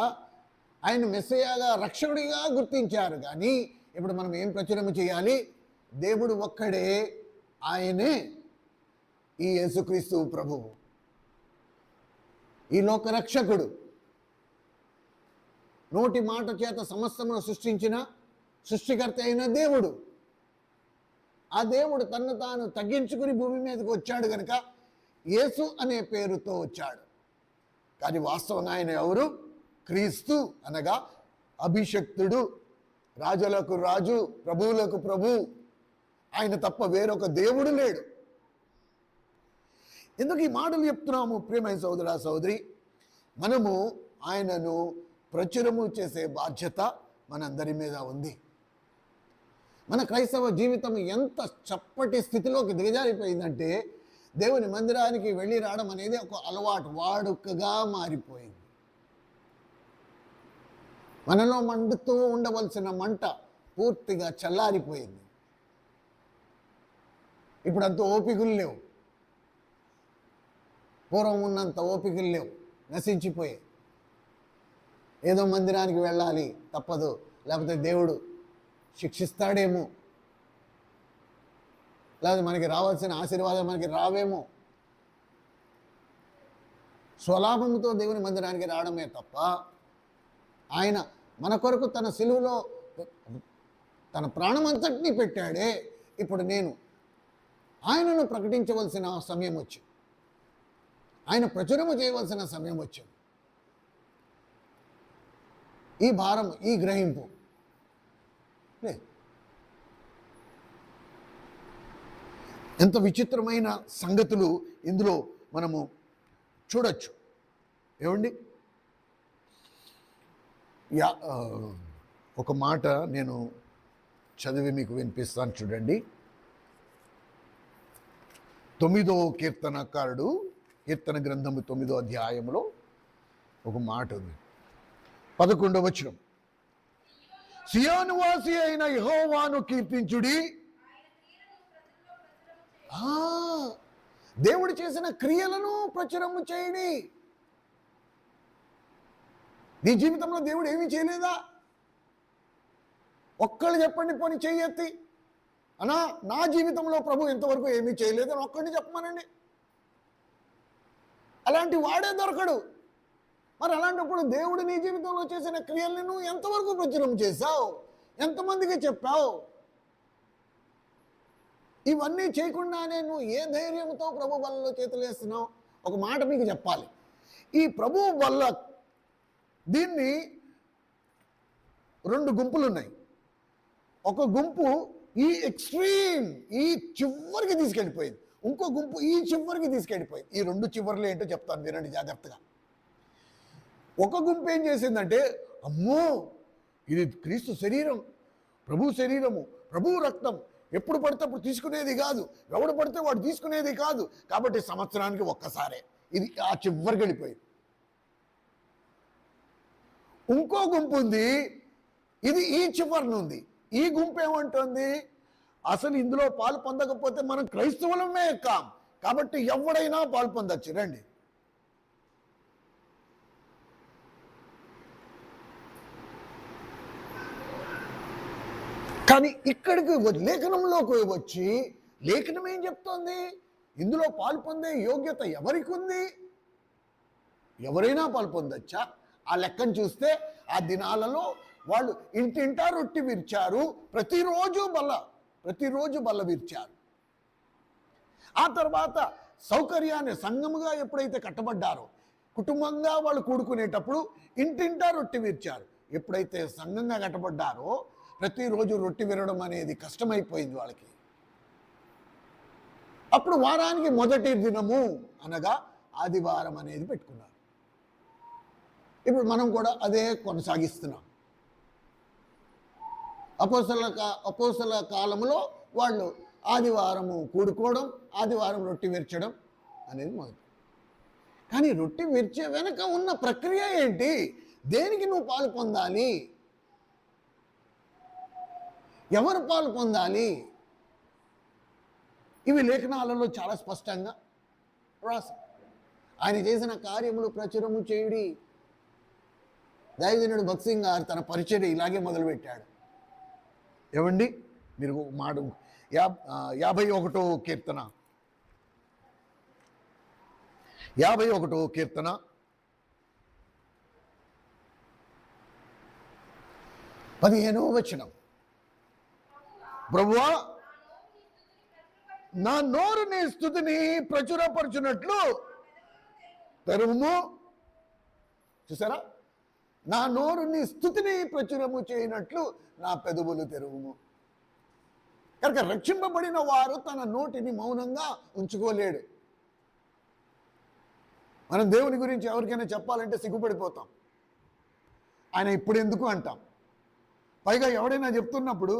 ఆయన మెస్సయ్యగా, రక్షకుడిగా గుర్తించారు. కానీ ఇప్పుడు మనం ఏం ప్రచురణ చేయాలి? దేవుడు ఒక్కడే, ఆయనే ఈ యేసుక్రీస్తు ప్రభువు, ఈ లోక రక్షకుడు. నోటి మాట చేత సమస్తమును సృష్టించిన సృష్టికర్త అయిన దేవుడు. ఆ దేవుడు తన్ను తాను తగ్గించుకుని భూమి మీదకి వచ్చాడు కనుక యేసు అనే పేరుతో వచ్చాడు. కానీ వాస్తవంగా ఆయన ఎవరు? క్రీస్తు అనగా అభిషక్తుడు, రాజులకు రాజు, ప్రభువులకు ప్రభు. ఆయన తప్ప వేరొక దేవుడు లేడు. ఎందుకు ఈ మాటలు చెప్తున్నాము ప్రియమైన సోదరా సోదరి? మనము ఆయనను ప్రచురము చేసే బాధ్యత మనందరి మీద ఉంది. మన క్రైస్తవ జీవితం ఎంత చప్పటి స్థితిలోకి దిగజారిపోయిందంటే దేవుని మందిరానికి వెళ్ళి రావడం అనేది ఒక అలవాటు, వాడుకగా మారిపోయింది. మనలో మండుతూ ఉండవలసిన మంట పూర్తిగా చల్లారిపోయింది. ఇప్పుడు అంత ఓపికలు లేవు, పూర్వం ఉన్నంత ఓపికలు లేవు, నశించిపోయాయి. ఏదో మందిరానికి వెళ్ళాలి, తప్పదు, లేకపోతే దేవుడు శిక్షిస్తాడేమో, లేకపోతే మనకి రావాల్సిన ఆశీర్వాదం మనకి రావేమో, స్వలాభంతో దేవుని మందిరానికి రావడమే తప్ప ఆయన మన కొరకు తన సిలువలో తన ప్రాణమంతటినీ పెట్టాడే. ఇప్పుడు నేను ఆయనను ప్రకటించవలసిన సమయం వచ్చింది, ఆయన ప్రచురము చేయవలసిన సమయం వచ్చింది. ఈ భారం, ఈ గ్రహింపు లేదు. ఎంత విచిత్రమైన సంగతులు ఇందులో మనము చూడొచ్చు. ఏమండి, ఒక మాట నేను చదివి మీకు వినిపిస్తాను, చూడండి. 9వ కీర్తనకారుడు కీర్తన గ్రంథము 9వ అధ్యాయంలో ఒక మాట ఉంది. 11వ వచనం, సియోను వాసి అయిన యెహోవాను కీర్తించుడి. దేవుడు చేసిన క్రియలను ప్రచురము చేయడి. నీ జీవితంలో దేవుడు ఏమీ చేయలేదా? ఒక్కళ్ళు చెప్పండి, పోనీ చెయ్యెత్తి, అన్నా నా జీవితంలో ప్రభు ఇంతవరకు ఏమీ చేయలేదు అని ఒక్కడిని చెప్పమనండి. అలాంటి వాడే దొరకడు. మరి అలాంటప్పుడు దేవుడు నీ జీవితంలో చేసిన క్రియలను నువ్వు ఎంతవరకు ప్రచురం చేశావు? ఎంతమందికి చెప్పావు? ఇవన్నీ చేయకుండానే నువ్వు ఏ ధైర్యంతో ప్రభు బలలో చేతులు వేస్తున్నావు? ఒక మాట మీకు చెప్పాలి, ఈ ప్రభు వల్ల దీన్ని 2 గుంపులు ఉన్నాయి. ఒక గుంపు ఈ ఎక్స్ట్రీమ్, ఈ చివరికి తీసుకెళ్ళిపోయింది. ఇంకో గుంపు ఈ చివరికి తీసుకెళ్ళిపోయింది. ఈ 2 చివర్లు ఏంటో చెప్తాను, వినండి జాగ్రత్తగా. ఒక గుంపు ఏం చేసిందంటే, అమ్మో ఇది క్రీస్తు శరీరం, ప్రభు శరీరము, ప్రభు రక్తం, ఎప్పుడు పడితే అప్పుడు తీసుకునేది కాదు, ఎవడు పడితే వాడు తీసుకునేది కాదు, కాబట్టి సంవత్సరానికి ఒక్కసారే. ఇది ఆ చివరికి వెళ్ళిపోయింది. ఇంకో గుంపు ఉంది, ఇది ఈ చివరన ఉంది. ఈ గుంపు ఏమంటుంది, అసలు ఇందులో పాలు పొందకపోతే మనం క్రైస్తవులమే కాం, కాబట్టి ఎవడైనా పాలు పొందొచ్చు, రండి. కానీ ఇక్కడికి లేఖనంలోకి వచ్చి లేఖనం ఏం చెప్తోంది, ఇందులో పాలు పొందే యోగ్యత ఎవరికి ఉంది? ఎవరైనా పాలు పొందొచ్చా? ఆ లెక్కను చూస్తే ఆ దినాలలో వాళ్ళు ఇంటింటా రొట్టి విరిచారు, ప్రతిరోజు బల్ల విరిచారు. ఆ తర్వాత సౌకర్యాన్ని సంఘముగా ఎప్పుడైతే కట్టబడ్డారో, కుటుంబంగా వాళ్ళు కూడుకునేటప్పుడు ఇంటింటా రొట్టి విరిచారు. ఎప్పుడైతే సంఘంగా కట్టబడ్డారో ప్రతిరోజు రొట్టి విరడం అనేది కష్టమైపోయింది వాళ్ళకి. అప్పుడు వారానికి మొదటి దినము అనగా ఆదివారం అనేది పెట్టుకున్నారు. ఇప్పుడు మనం కూడా అదే కొనసాగిస్తున్నాం. అపోస్తల కాలంలో వాళ్ళు ఆదివారము కూడుకోవడం, ఆదివారం రొట్టి విరచడం అనేది మొదటి. కానీ రొట్టి విరిచే వెనక ఉన్న ప్రక్రియ ఏంటి? దేనికి నువ్వు పాలు పొందాలి? ఎవరు పాలు పొందాలి? ఇవి లేఖనాలలో చాలా స్పష్టంగా రాశారు. ఆయన చేసిన కార్యములు ప్రచురము చేయుడి. దైవజనుడు భక్త్ సింగ్ గారు తన పరిచర్య ఇలాగే మొదలుపెట్టాడు. ఏమండి, మీరు మాట 51వ కీర్తన 51వ కీర్తన 15వ వచనం. ప్రభువా, నా నోరు నీ స్తుతిని ప్రచురపరచునట్లు తెరువుము. చూసారా, నా నోరు నీ స్తుతిని ప్రచురము చేయనట్లు నా పెదవులు తెరువుము. కనుక రక్షింపబడిన వారు తన నోటిని మౌనంగా ఉంచుకోలేడు. మనం దేవుని గురించి ఎవరికైనా చెప్పాలంటే సిగ్గుపడిపోతాం. ఆయన ఇప్పుడు ఎందుకు అంటాం. పైగా ఎవడైనా చెప్తున్నప్పుడు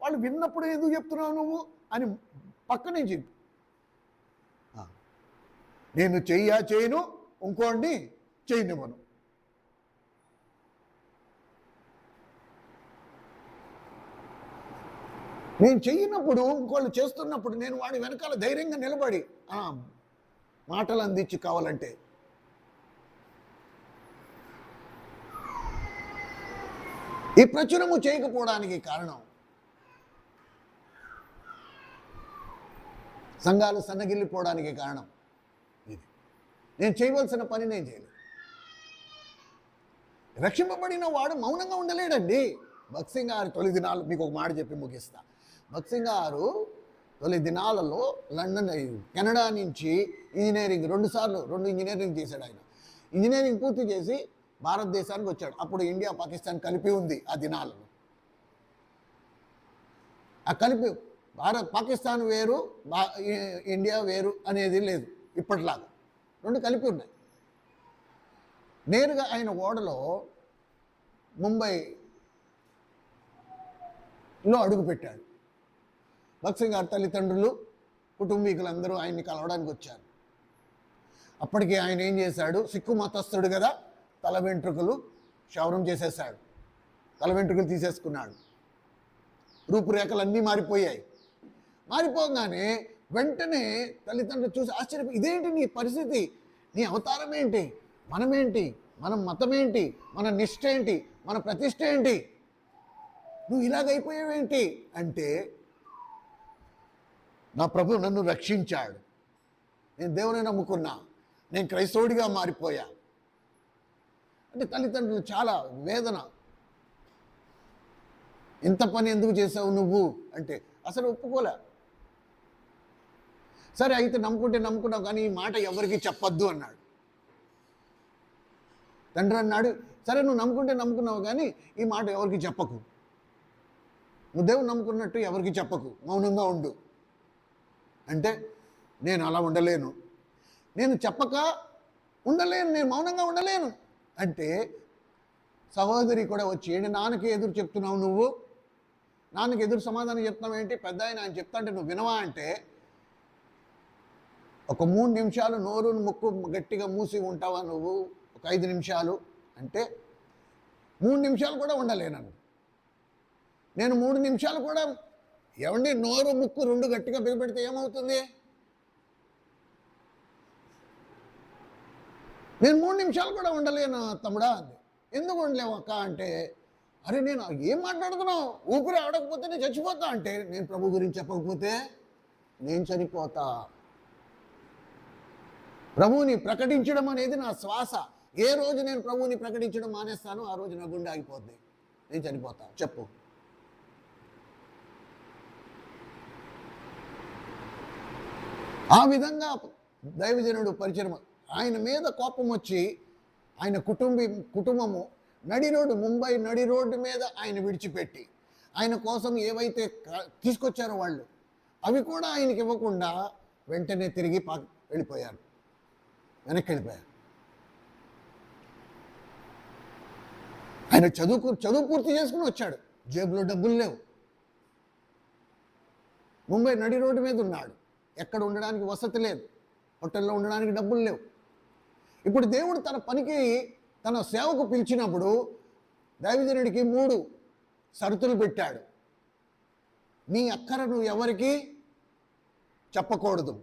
వాళ్ళు విన్నప్పుడు ఎందుకు చెప్తున్నావు నువ్వు అని పక్క నుంచి, నేను చేయను, ఇంకోండి చేయనివ్వను. నేను చెయ్యినప్పుడు, ఇంకోళ్ళు చేస్తున్నప్పుడు నేను వాడి వెనకాల ధైర్యంగా నిలబడి మాటలు అందించి కావాలంటే. ఈ ప్రచురము చేయకపోవడానికి కారణం సంఘాలు సన్నగిల్లిపోవడానికి కారణం ఇది. నేను చేయవలసిన పని నేను చేయలేదు. రక్షింపబడిన వాడు మౌనంగా ఉండలేడండి. భక్త్ సింగ్ గారు తొలి దినాలు, మీకు ఒక మాట చెప్పి ముగిస్తా. భక్త్ సింగ్ గారు తొలి దినాలలో కెనడా నుంచి ఇంజనీరింగ్ 2 ఇంజనీరింగ్ చేశాడు. ఆయన ఇంజనీరింగ్ పూర్తి చేసి భారతదేశానికి వచ్చాడు. అప్పుడు ఇండియా పాకిస్తాన్ కలిపి ఉంది. ఆ దినాలలో ఆ కలిపి పాకిస్తాన్ వేరు, ఇండియా వేరు అనేది లేదు ఇప్పటిలాగా, 2 కలిపి ఉన్నాయి. నేరుగా ఆయన ఓడలో ముంబైలో అడుగుపెట్టాడు. భక్త్ సింగ్ గారి తల్లిదండ్రులు, కుటుంబీకులందరూ ఆయన్ని కలవడానికి వచ్చారు. అప్పటికి ఆయన ఏం చేశాడు, సిక్కు మతస్థుడు కదా, తల వెంట్రుకలు క్షౌరం చేసేసాడు, తల వెంట్రుకలు తీసేసుకున్నాడు. రూపురేఖలు అన్నీ మారిపోయాయి. మారిపోగానే వెంటనే తల్లిదండ్రులు చూసి ఆశ్చర్యపోయి, ఇదేంటి నీ పరిస్థితి, నీ అవతారం ఏంటి, మనమేంటి, మన మతం ఏంటి, మన నిష్ఠ ఏంటి, మన ప్రతిష్ఠ ఏంటి, నువ్వు ఇలాగైపోయావేంటి అంటే, నా ప్రభు నన్ను రక్షించాడు, నేను దేవుని నమ్ముకున్నా, నేను క్రైస్తవుడిగా మారిపోయా అంటే తల్లిదండ్రులు చాలా వేదన. ఇంత పని ఎందుకు చేసావు నువ్వు అంటే అసలు ఒప్పుకోలే. సరే అయితే నమ్ముకున్నావు, కానీ ఈ మాట ఎవరికి చెప్పొద్దు అన్నాడు. తండ్రి అన్నాడు, సరే నువ్వు నమ్ముకున్నావు కానీ ఈ మాట ఎవరికి చెప్పకు, నువ్వు దేవుని నమ్ముకున్నట్టు ఎవరికి చెప్పకు, మౌనంగా ఉండు అంటే, నేను అలా ఉండలేను, నేను చెప్పక ఉండలేను, నేను మౌనంగా ఉండలేను అంటే సహోదరి కూడా వచ్చి, ఏంటి నాన్నకి ఎదురు చెప్తున్నావు నువ్వు, నాన్నకి ఎదురు సమాధానం చెప్తున్నావు ఏంటి, పెద్ద ఆయన చెప్తా అంటే నువ్వు వినవా అంటే, ఒక 3 నిమిషాలు నోరు ముక్కు గట్టిగా మూసి ఉంటావా నువ్వు, ఒక 5 నిమిషాలు అంటే, 3 నిమిషాలు కూడా ఉండలేను. నేను 3 నిమిషాలు కూడా ఏమండి నోరు ముక్కు 2 గట్టిగా బిగపెడితే ఏమవుతుంది? నేను 3 నిమిషాలు కూడా ఉండలేను తమ్ముడా అంది. ఎందుకు ఉండలేవు అక్క అంటే, అరే నేను ఏం మాట్లాడుతున్నావు, ఊపిరి ఆడకపోతే నేను చచ్చిపోతా అంటే, నేను ప్రభు గురించి చెప్పకపోతే నేను చనిపోతా. ప్రభువుని ప్రకటించడం అనేది నా శ్వాస. ఏ రోజు నేను ప్రభువుని ప్రకటించడం మానేస్తానో ఆ రోజు నా గుండె ఆగిపోద్ది, నేను చనిపోతా. చెప్పు. ఆ విధంగా దైవజనుడు పరిచయం, ఆయన మీద కోపం వచ్చి ఆయన కుటుంబము నడి రోడ్డు, ముంబై నడి రోడ్డు మీద ఆయన విడిచిపెట్టి ఆయన కోసం ఏవైతే తీసుకొచ్చారో వాళ్ళు అవి కూడా ఆయనకి ఇవ్వకుండా వెంటనే తిరిగి వెళ్ళిపోయారు, వెనక్కి వెళ్ళిపోయారు. ఆయన చదువు పూర్తి చేసుకుని వచ్చాడు, జేబులో డబ్బులు లేవు, ముంబై నడి రోడ్డు మీద ఉన్నాడు, ఎక్కడ ఉండడానికి వసతి లేదు, హోటల్లో ఉండడానికి డబ్బులు లేవు. ఇప్పుడు దేవుడు తన పనికి తన సేవకు పిలిచినప్పుడు దైవజనుడికి 3 షరతులు పెట్టాడు. నీ అక్కర నువ్వు ఎవరికి చెప్పకూడదు,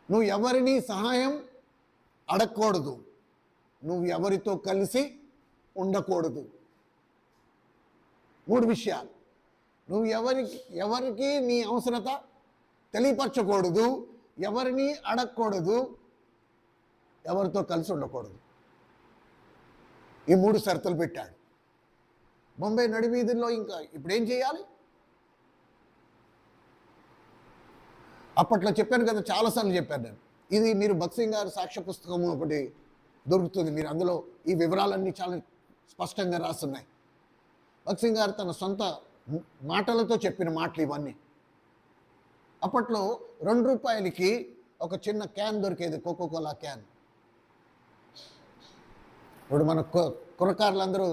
నువ్వు ఎవరిని సహాయం అడగకూడదు, నువ్వు ఎవరితో కలిసి ఉండకూడదు. 3 విషయాలు. నువ్వు ఎవరికి నీ అవసరత తెలియపరచకూడదు, ఎవరిని అడగకూడదు, ఎవరితో కలిసి ఉండకూడదు. ఈ 3 షరతులు పెట్టాడు. ముంబై నడి వీధుల్లో ఇంకా ఇప్పుడు ఏం చేయాలి? అప్పట్లో చెప్పాను కదా, చాలాసార్లు చెప్పాను నేను. ఇది మీరు భగత్ సింగ్ గారు సాక్ష్య పుస్తకము ఒకటి దొరుకుతుంది, మీరు అందులో ఈ వివరాలన్నీ చాలా స్పష్టంగా రాస్తున్నాయి. భగత్ సింగ్ గారు తన సొంత మాటలతో చెప్పిన మాటలు ఇవన్నీ. అప్పట్లో 2 రూపాయలకి ఒక చిన్న క్యాన్ దొరికేది, కోకోకోలా క్యాన్. ఇప్పుడు మన కుర్రకారులు అందరూ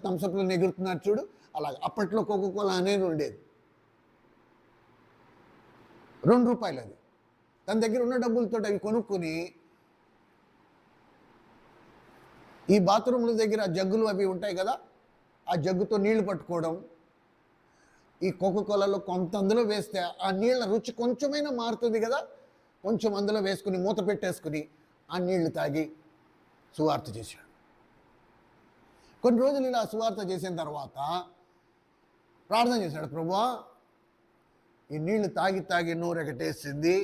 థమ్సప్లో ఎగురుతున్నారు చూడు, అలాగే అప్పట్లో కోకోకోలా అనేది ఉండేది. 2 రూపాయలు అది. తన దగ్గర ఉన్న డబ్బులతో అవి కొనుక్కొని ఈ బాత్రూమ్ల దగ్గర జగ్గులు అవి ఉంటాయి కదా, ఆ జగ్గుతో నీళ్లు పట్టుకోవడం, ఈ కోకోకోలాలో కొంత అందులో వేస్తే ఆ నీళ్ళ రుచి కొంచెమైనా మారుతుంది కదా, కొంచెం అందులో వేసుకుని మూత పెట్టేసుకుని ఆ నీళ్లు తాగి సువార్త చేశాడు. కొన్ని రోజులు ఇలా సువార్త చేసిన తర్వాత ప్రార్థన చేశాడు, ప్రభువా ఈ నీళ్లు తాగి తాగి నోరెగటేసింది,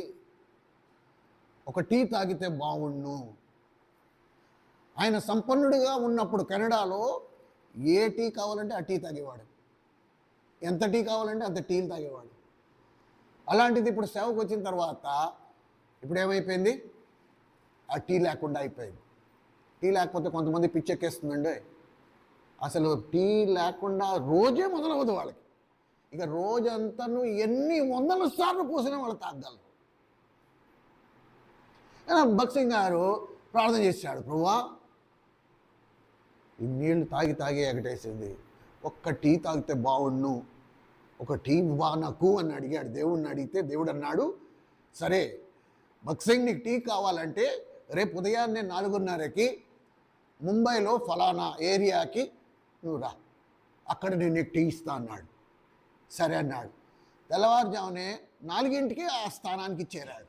ఒక టీ తాగితే బాగుండు. ఆయన సంపన్నుడిగా ఉన్నప్పుడు కెనడాలో ఏ టీ కావాలంటే ఆ టీ తాగేవాడు, ఎంత టీ కావాలంటే అంత టీలు తాగేవాడు. అలాంటిది ఇప్పుడు సేవకు వచ్చిన తర్వాత ఇప్పుడు ఏమైపోయింది? ఆ టీ లేకుండా అయిపోయింది. టీ లేకపోతే కొంతమంది పిచ్చెక్కేస్తుందండి. అసలు టీ లేకుండా రోజే మొదలవదు వాళ్ళకి. ఇక రోజంతా నువ్వు ఎన్ని 100 సార్లు పోసినా వాళ్ళు తాగలరు. భగత్ సింగ్ గారు ప్రార్థన చేశాడు, ప్రభువా ఈ నీళ్లు తాగి తాగి ఎగటేసింది, ఒక్క టీ తాగితే బాగుండు, ఒక టీ ఇవ్వా నాకు అని అడిగాడు. దేవుడిని అడిగితే దేవుడు అన్నాడు, సరే భగత్ సింగ్ నీకు టీ కావాలంటే రేపు ఉదయాన్నే 4:30కి ముంబైలో ఫలానా ఏరియాకి నువ్వు రా, అక్కడ నేను నీకు టీ ఇస్తా అన్నాడు. సరే అన్నాడు. తెల్లవారుజామునే 4ంటికి ఆ స్థానానికి చేరాడు.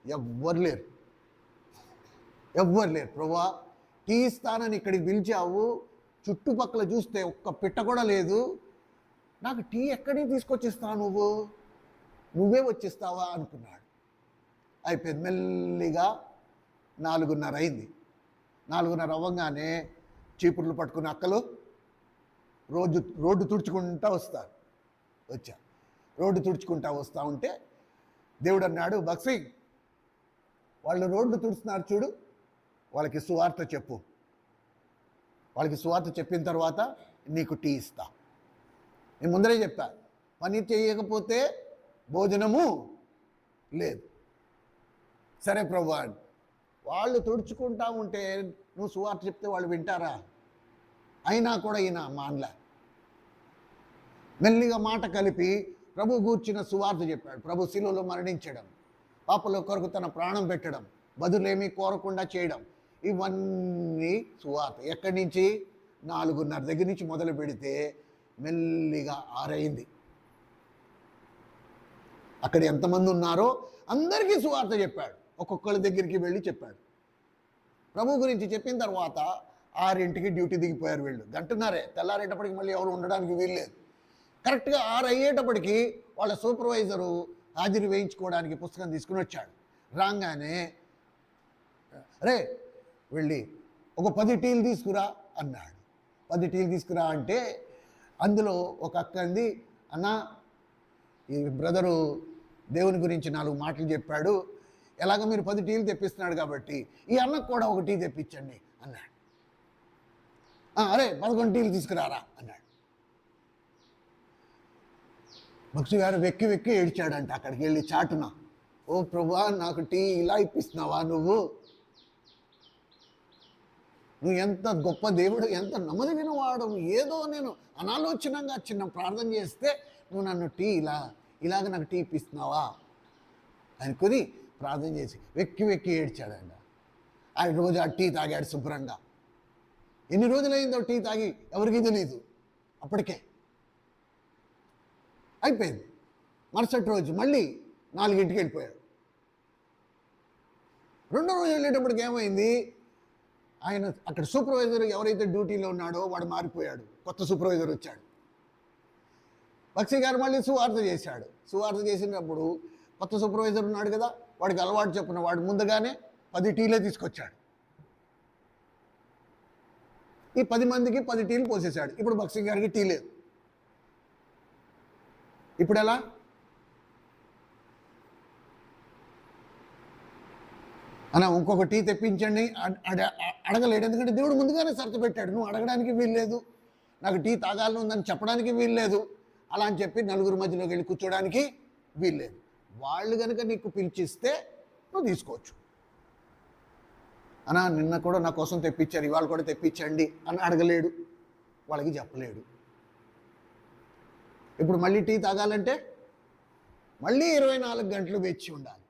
ఎవ్వరు లేరు. ప్రభువా టీ ఇస్తానని ఇక్కడికి పిలిచావు, చుట్టుపక్కల చూస్తే ఒక్క పిట్ట కూడా లేదు, నాకు టీ ఎక్కడికి తీసుకొచ్చిస్తావు, నువ్వే వచ్చిస్తావా అనుకున్నాడు. అయిపోయింది. మెల్లిగా 4:30 అయింది. 4:30 అవ్వగానే చీపుర్లు పట్టుకుని అక్కలు రోడ్డు తుడుచుకుంటూ వస్తారు. రోడ్డు తుడుచుకుంటూ వస్తూ ఉంటే దేవుడు అన్నాడు, భగత్ సింగ్ వాళ్ళు రోడ్డు తుడుస్తున్నారు చూడు, వాళ్ళకి సువార్త చెప్పు, వాళ్ళకి సువార్త చెప్పిన తర్వాత నీకు టీ ఇస్తా. నేను ముందరే చెప్పా, పని చేయకపోతే భోజనము లేదు. సరే ప్రభు, వాళ్ళు తుడుచుకుంటా ఉంటే నువ్వు సువార్త చెప్తే వాళ్ళు వింటారా? అయినా కూడా ఈయన మానలే. మెల్లిగా మాట కలిపి ప్రభు గూర్చిన సువార్త చెప్పాడు. ప్రభు శిలువలో మరణించడం, పాపల కొరకు తన ప్రాణం పెట్టడం, బదులేమీ కోరకుండా చేయడం, ఇవన్నీ సువార్త. ఎక్కడి నుంచి? 4:30 దగ్గర నుంచి మొదలు పెడితే మెల్లిగా 6 అయింది. అక్కడ ఎంతమంది ఉన్నారో అందరికీ సువార్త చెప్పాడు. ఒక్కొక్కరి దగ్గరికి వెళ్ళి చెప్పాడు. ప్రభు గురించి చెప్పిన తర్వాత 6ంటికి డ్యూటీ దిగిపోయారు వీళ్ళు. గంటన్నారే తెల్లారేటప్పటికి మళ్ళీ ఎవరు ఉండడానికి వీల్లేదు. కరెక్ట్గా 6 అయ్యేటప్పటికి వాళ్ళ సూపర్వైజరు హాజరు వేయించుకోవడానికి పుస్తకం తీసుకుని వచ్చాడు. రాగానే రే వెళ్ళి ఒక 10 టీలు తీసుకురా అన్నాడు. 10 టీలు తీసుకురా అంటే అందులో ఒక అక్క అంది, అన్న ఈ బ్రదరు దేవుని గురించి 4 మాటలు చెప్పాడు, ఎలాగ మీరు 10 టీలు తెప్పిస్తున్నాడు కాబట్టి ఈ అన్నకు కూడా ఒక టీ తెప్పించండి అన్నాడు. అరే 11 టీలు తీసుకురారా అన్నాడు. భక్తి గారు వెక్కి వెక్కి ఏడ్చాడంట అక్కడికి వెళ్ళి చాటున. ఓ ప్రభా, నాకు టీ ఇలా ఇప్పిస్తున్నావా నువ్వు ఎంత గొప్ప దేవుడు, ఎంత నమ్మదగిన వాడు. ఏదో నేను అనాలోచనంగా చిన్న ప్రార్థన చేస్తే నువ్వు నన్ను టీ ఇలాగ నాకు టీ ఇప్పిస్తున్నావా అనుకుని ప్రార్థన చేసి వెక్కి వెక్కి ఏడ్చాడంట. ఆయన రోజు ఆ టీ తాగాడు శుభ్రంగా. ఎన్ని రోజులైందో టీ తాగి ఎవరికీ తెలియదు. అప్పటికే అయిపోయింది. మరుసటి రోజు మళ్ళీ 4ంటికి వెళ్ళిపోయాడు. రెండో రోజు వెళ్ళేటప్పటికి ఏమైంది, ఆయన అక్కడ సూపర్వైజర్ ఎవరైతే డ్యూటీలో ఉన్నాడో వాడు మారిపోయాడు. కొత్త సూపర్వైజర్ వచ్చాడు. బక్సీ గారు మళ్ళీ సువార్త చేశాడు. సువార్త చేసినప్పుడు కొత్త సూపర్వైజర్ ఉన్నాడు కదా, వాడికి అలవాటు చెప్పిన వాడు ముందుగానే 10 టీలే తీసుకొచ్చాడు. ఈ 10 మందికి 10 టీలు పోసేశాడు. ఇప్పుడు బక్సీ గారికి టీ లేదు. ఇప్పుడు ఎలా? అన్నా ఇంకొక టీ తెప్పించండి అడగలేడు. ఎందుకంటే దేవుడు ముందుగానే సర్త పెట్టాడు. నువ్వు అడగడానికి వీల్లేదు, నాకు టీ తాగాలని ఉందని చెప్పడానికి వీల్లేదు, అలా అని చెప్పి 4 మధ్యలోకి వెళ్ళి కూర్చోడానికి వీల్లేదు. వాళ్ళు కనుక నీకు పిలిచిస్తే నువ్వు తీసుకోవచ్చు. అన్నా నిన్న కూడా నా కోసం తెప్పించారు, ఇవాళ కూడా తెప్పించండి అని అడగలేడు, వాళ్ళకి చెప్పలేడు. ఇప్పుడు మళ్ళీ టీ తాగాలంటే మళ్ళీ 24 గంటలు వేచి ఉండాలి.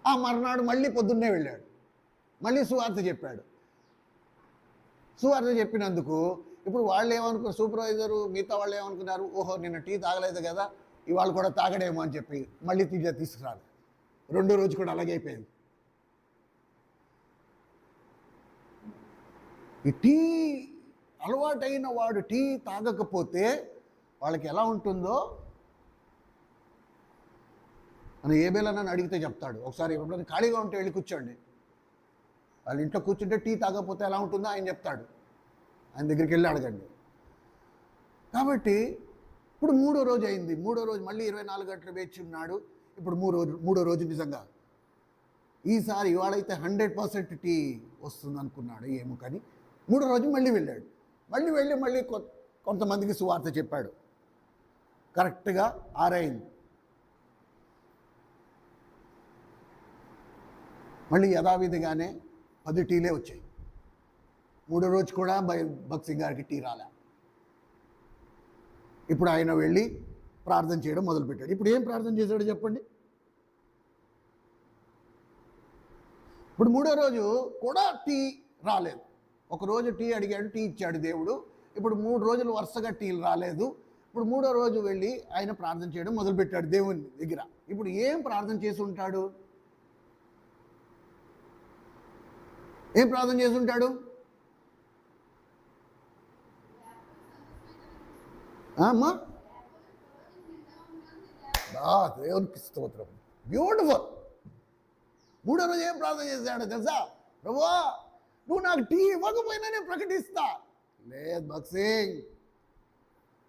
ఆ మర్నాడు మళ్ళీ పొద్దున్నే వెళ్ళాడు, మళ్ళీ సువార్త చెప్పాడు. సువార్త చెప్పినందుకు ఇప్పుడు వాళ్ళు ఏమనుకున్నారు, సూపర్వైజరు మిగతా వాళ్ళు ఏమనుకున్నారు, ఓహో నిన్న టీ తాగలేదు కదా ఇవాళ కూడా తాగడేమో అని చెప్పి మళ్ళీ తీసుకురాలి. రెండో రోజు కూడా అలాగే అయిపోయింది. ఈ టీ అలవాటైన వాడు టీ తాగకపోతే వాళ్ళకి ఎలా ఉంటుందో మనం ఏ బేలనని అడిగితే చెప్తాడు. ఒకసారి ఎప్పుడైనా ఖాళీగా ఉంటే వెళ్ళి కూర్చోండి, వాళ్ళ ఇంట్లో కూర్చుంటే టీ తాగకపోతే ఎలా ఉంటుందో ఆయన చెప్తాడు. ఆయన దగ్గరికి వెళ్ళి అడగండి. కాబట్టి ఇప్పుడు 3వ రోజు అయింది. 3వ రోజు మళ్ళీ 24 గంటలు వేచి ఉన్నాడు. ఇప్పుడు 3వ రోజు నిజంగా ఈసారి ఇవాళైతే 100% టీ వస్తుంది అనుకున్నాడు ఏమో, కానీ 3వ రోజు మళ్ళీ వెళ్ళాడు. మళ్ళీ కొంతమందికి సువార్త చెప్పాడు. కరెక్ట్గా 6 అయింది. మళ్ళీ యథావిధిగానే 10 టీలే వచ్చాయి. 3వ రోజు కూడా భక్సింగ్ గారికి టీ రాలే. ఇప్పుడు ఆయన వెళ్ళి ప్రార్థన చేయడం మొదలుపెట్టాడు. ఇప్పుడు ఏం ప్రార్థన చేశాడో చెప్పండి. ఇప్పుడు 3వ రోజు కూడా టీ రాలేదు. ఒకరోజు టీ అడిగాడు, టీ ఇచ్చాడు దేవుడు. ఇప్పుడు 3 రోజులు వరుసగా టీలు రాలేదు. ఇప్పుడు 3వ రోజు వెళ్ళి ఆయన ప్రార్థన చేయడం మొదలుపెట్టాడు దేవుని దగ్గర. ఇప్పుడు ఏం ప్రార్థన చేసి ఉంటాడు? ఏం ప్రార్థన చేసి ఉంటాడు? అమ్మా దేవునికి స్తోత్రం. బ్యూటిఫుల్. 3వ రోజు ఏం ప్రార్థన చేశాడో తెలుసా? ప్రభువా నువ్వు నాకు టీ ఇవ్వకపోయినా నేను ప్రకటిస్తా. లేదు భక్సింగ్,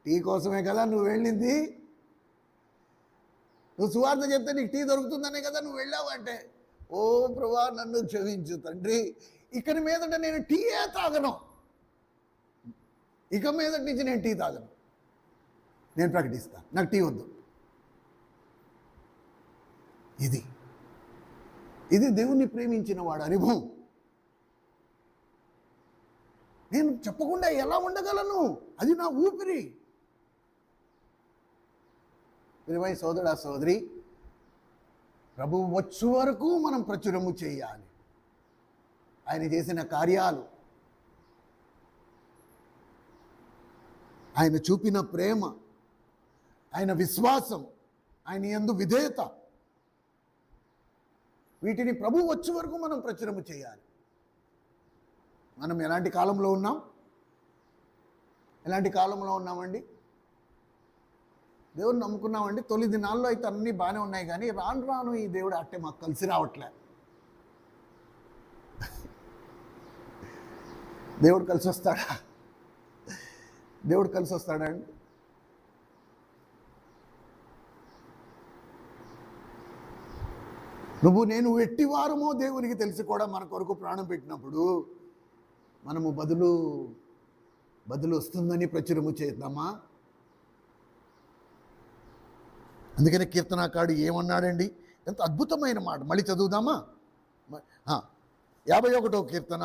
టీ కోసమే కదా నువ్వు వెళ్ళింది. నువ్వు సువార్త చెప్తే నీకు టీ దొరుకుతుందనే కదా నువ్వు వెళ్ళావు అంటే, ఓ ప్రభువా నన్ను క్షమించు తండ్రి, ఇక మీదట నేను టీయే తాగను, ఇక మీదటి నుంచి నేను టీ తాగను, నేను ప్రకటిస్తాను, నాకు టీ వద్దు. ఇది దేవుణ్ణి ప్రేమించిన వాడు అనుభవం. నేను చెప్పకుండా ఎలా ఉండగలను? అది నా ఊపిరి. ప్రియమైన సోదరుడా సోదరి, ప్రభువు వచ్చు వరకు మనం ప్రచురము చేయాలి. ఆయన చేసిన కార్యాలు ఆయన చూపిన ప్రేమ, ఆయన విశ్వాసం, ఆయన యందు విధేయత, వీటిని ప్రభు వచ్చే వరకు మనం ప్రచురము చేయాలి. మనం ఎలాంటి కాలంలో ఉన్నాం? ఎలాంటి కాలంలో ఉన్నామండి? దేవుడిని నమ్ముకున్నామండి. తొలి దినాల్లో అయితే అన్నీ బాగానే ఉన్నాయి, కానీ రాను రాను ఈ దేవుడు అట్టే మాకు కలిసి రావట్లే. దేవుడు కలిసి వస్తాడా? దేవుడు కలిసి వస్తాడా అండి? నువ్వు నేను ఎట్టివారమో దేవునికి తెలిసి కూడా మన కొరకు ప్రాణం పెట్టినప్పుడు మనము బదులు వస్తుందని ప్రచురము చేద్దామా? అందుకనే కీర్తనాకారుడు ఏమన్నాడండి? ఎంత అద్భుతమైన మాట. మళ్ళీ చదువుదామా? 51వ కీర్తన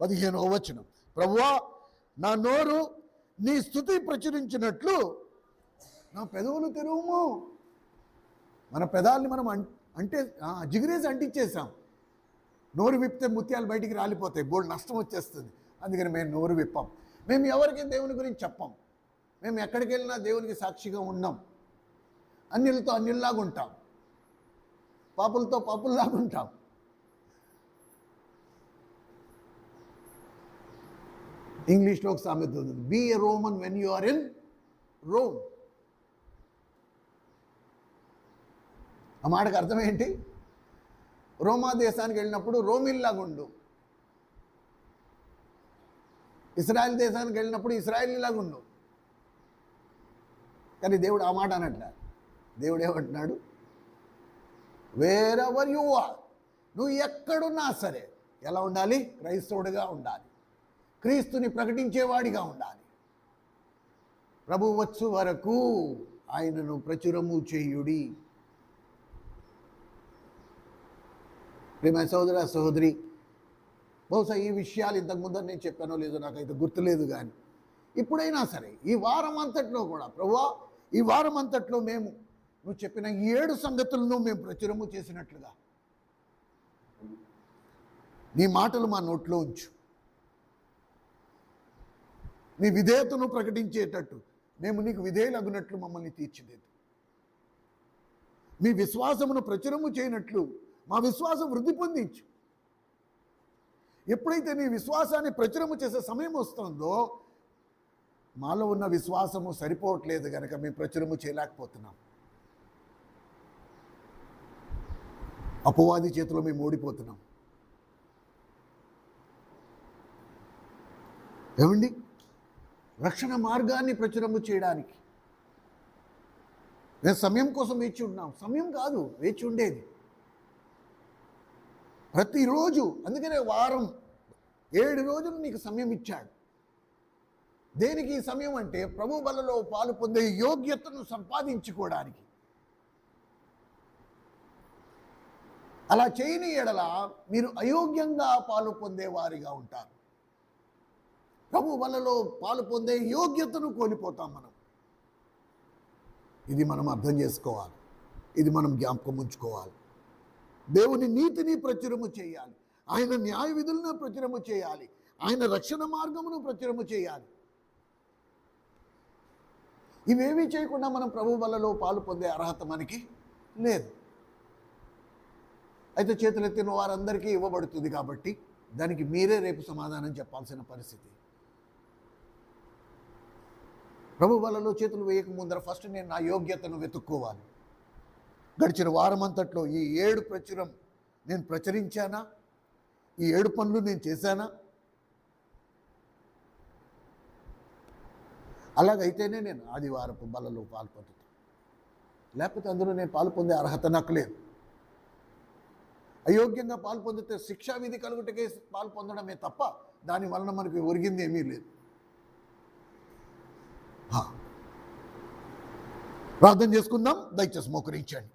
15వ వచనం. ప్రభువా, నా నోరు నీ స్తుతి ప్రచురించినట్లు నా పెదవులు తెరువుము. మన పెదాలని మనం అంటే జిగిరేసి అంటించేసాం. నోరు విప్పితే ముత్యాలు బయటికి రాలిపోతాయి, బోల్డ్ నష్టం వచ్చేస్తుంది. అందుకని మేము నోరు విప్పాం. మేము ఎవరికి దేవుని గురించి చెప్పాం. మేము ఎక్కడికి వెళ్ళినా దేవునికి సాక్షిగా ఉన్నాం. అన్యులతో అన్యుల్లాగా ఉంటాం, పాపులతో పాపుల్లాగా ఉంటాం. ఇంగ్లీష్లో ఒక సామెత ఉంది, be a Roman when you are in Rome. ఆ మాటకు అర్థం ఏంటి? రోమా దేశానికి వెళ్ళినప్పుడు రోమిల్లాగా ఉండు, ఇస్రాయల్ దేశానికి వెళ్ళినప్పుడు ఇస్రాయలీలాగా ఉండు. కానీ దేవుడు ఆ మాట అనట్లే. దేవుడు ఏమంటున్నాడు? వేర్ ఎవర్ యు ఆర్, నువ్వు ఎక్కడున్నా సరే ఎలా ఉండాలి? క్రైస్తవుడిగా ఉండాలి, క్రీస్తుని ప్రకటించేవాడిగా ఉండాలి. ప్రభు వచ్చు వరకు ఆయనను ప్రచురము చేయుడి. ప్రేమ సోదర సహోదరి, బహుశా ఈ విషయాలు ఇంతకుముందు నేను చెప్పానో లేదో నాకైతే గుర్తులేదు, కానీ ఇప్పుడైనా సరే ఈ వారం అంతట్లో కూడా ప్రభువా, ఈ వారం అంతట్లో మేము నువ్వు చెప్పిన 7 సంగతులను మేము ప్రచురము చేసినట్లుగా నీ మాటలు మా నోట్లో ఉంచు. నీ విధేయతను ప్రకటించేటట్టు మేము నీకు విధేయులగునట్లు మమ్మల్ని తీర్చిదిద్దు. మీ విశ్వాసమును ప్రచురము చేయనట్లు మా విశ్వాసం వృద్ధి పొందించు. ఎప్పుడైతే నీ విశ్వాసాన్ని ప్రచురము చేసే సమయం వస్తుందో మాలో ఉన్న విశ్వాసము సరిపోవట్లేదు కనుక మేము ప్రచురము చేయలేకపోతున్నాం. అపవాది చేతిలో మేము ఓడిపోతున్నాం. ఏమండి? రక్షణ మార్గాన్ని ప్రచురము చేయడానికి మేము సమయం కోసం వేచి ఉన్నాం. సమయం కాదు వేచి ఉండేది, ప్రతిరోజు. అందుకనే వారం 7 రోజులు నీకు సమయం ఇచ్చాడు. దేనికి ఈ సమయం అంటే ప్రభు బలలో పాలు పొందే యోగ్యతను సంపాదించుకోవడానికి. అలా చేయని ఎడల మీరు అయోగ్యంగా పాలు పొందేవారిగా ఉంటారు. ప్రభు బలలో పాలు పొందే యోగ్యతను కోల్పోతాం మనం. ఇది మనం అర్థం చేసుకోవాలి, ఇది మనం జ్ఞాపకం ఉంచుకోవాలి. దేవుని నీతిని ప్రచురము చేయాలి, ఆయన న్యాయ విధులను ప్రచురము చేయాలి, ఆయన రక్షణ మార్గమును ప్రచురము చేయాలి. ఇవేమీ చేయకుండా మనం ప్రభు బలలో పాలు పొందే అర్హత మనకి లేదు. అయితే చేతులెత్తిన వారందరికీ ఇవ్వబడుతుంది కాబట్టి దానికి మీరే రేపు సమాధానం చెప్పాల్సిన పరిస్థితి. ప్రభు బలలో చేతులు వేయక ముందర ఫస్ట్ నేను నా యోగ్యతను వెతుక్కోవాలి. గడిచిన వారమంతట్లో ఈ 7 ప్రచురం నేను ప్రచురించానా? ఈ 7 పనులు నేను చేశానా? అలాగైతేనే నేను ఆదివారపు బలలో పాల్పొందుతాను. లేకపోతే అందులో నేను పాలు పొందే అర్హత నాకు లేదు. అయోగ్యంగా పాలు పొందితే శిక్షా విధి కలుగుటకే పాలు పొందడమే తప్ప దాని వలన మనకి ఒరిగింది ఏమీ లేదు. ప్రార్థన చేసుకుందాం, దయచేసి మోకరించండి.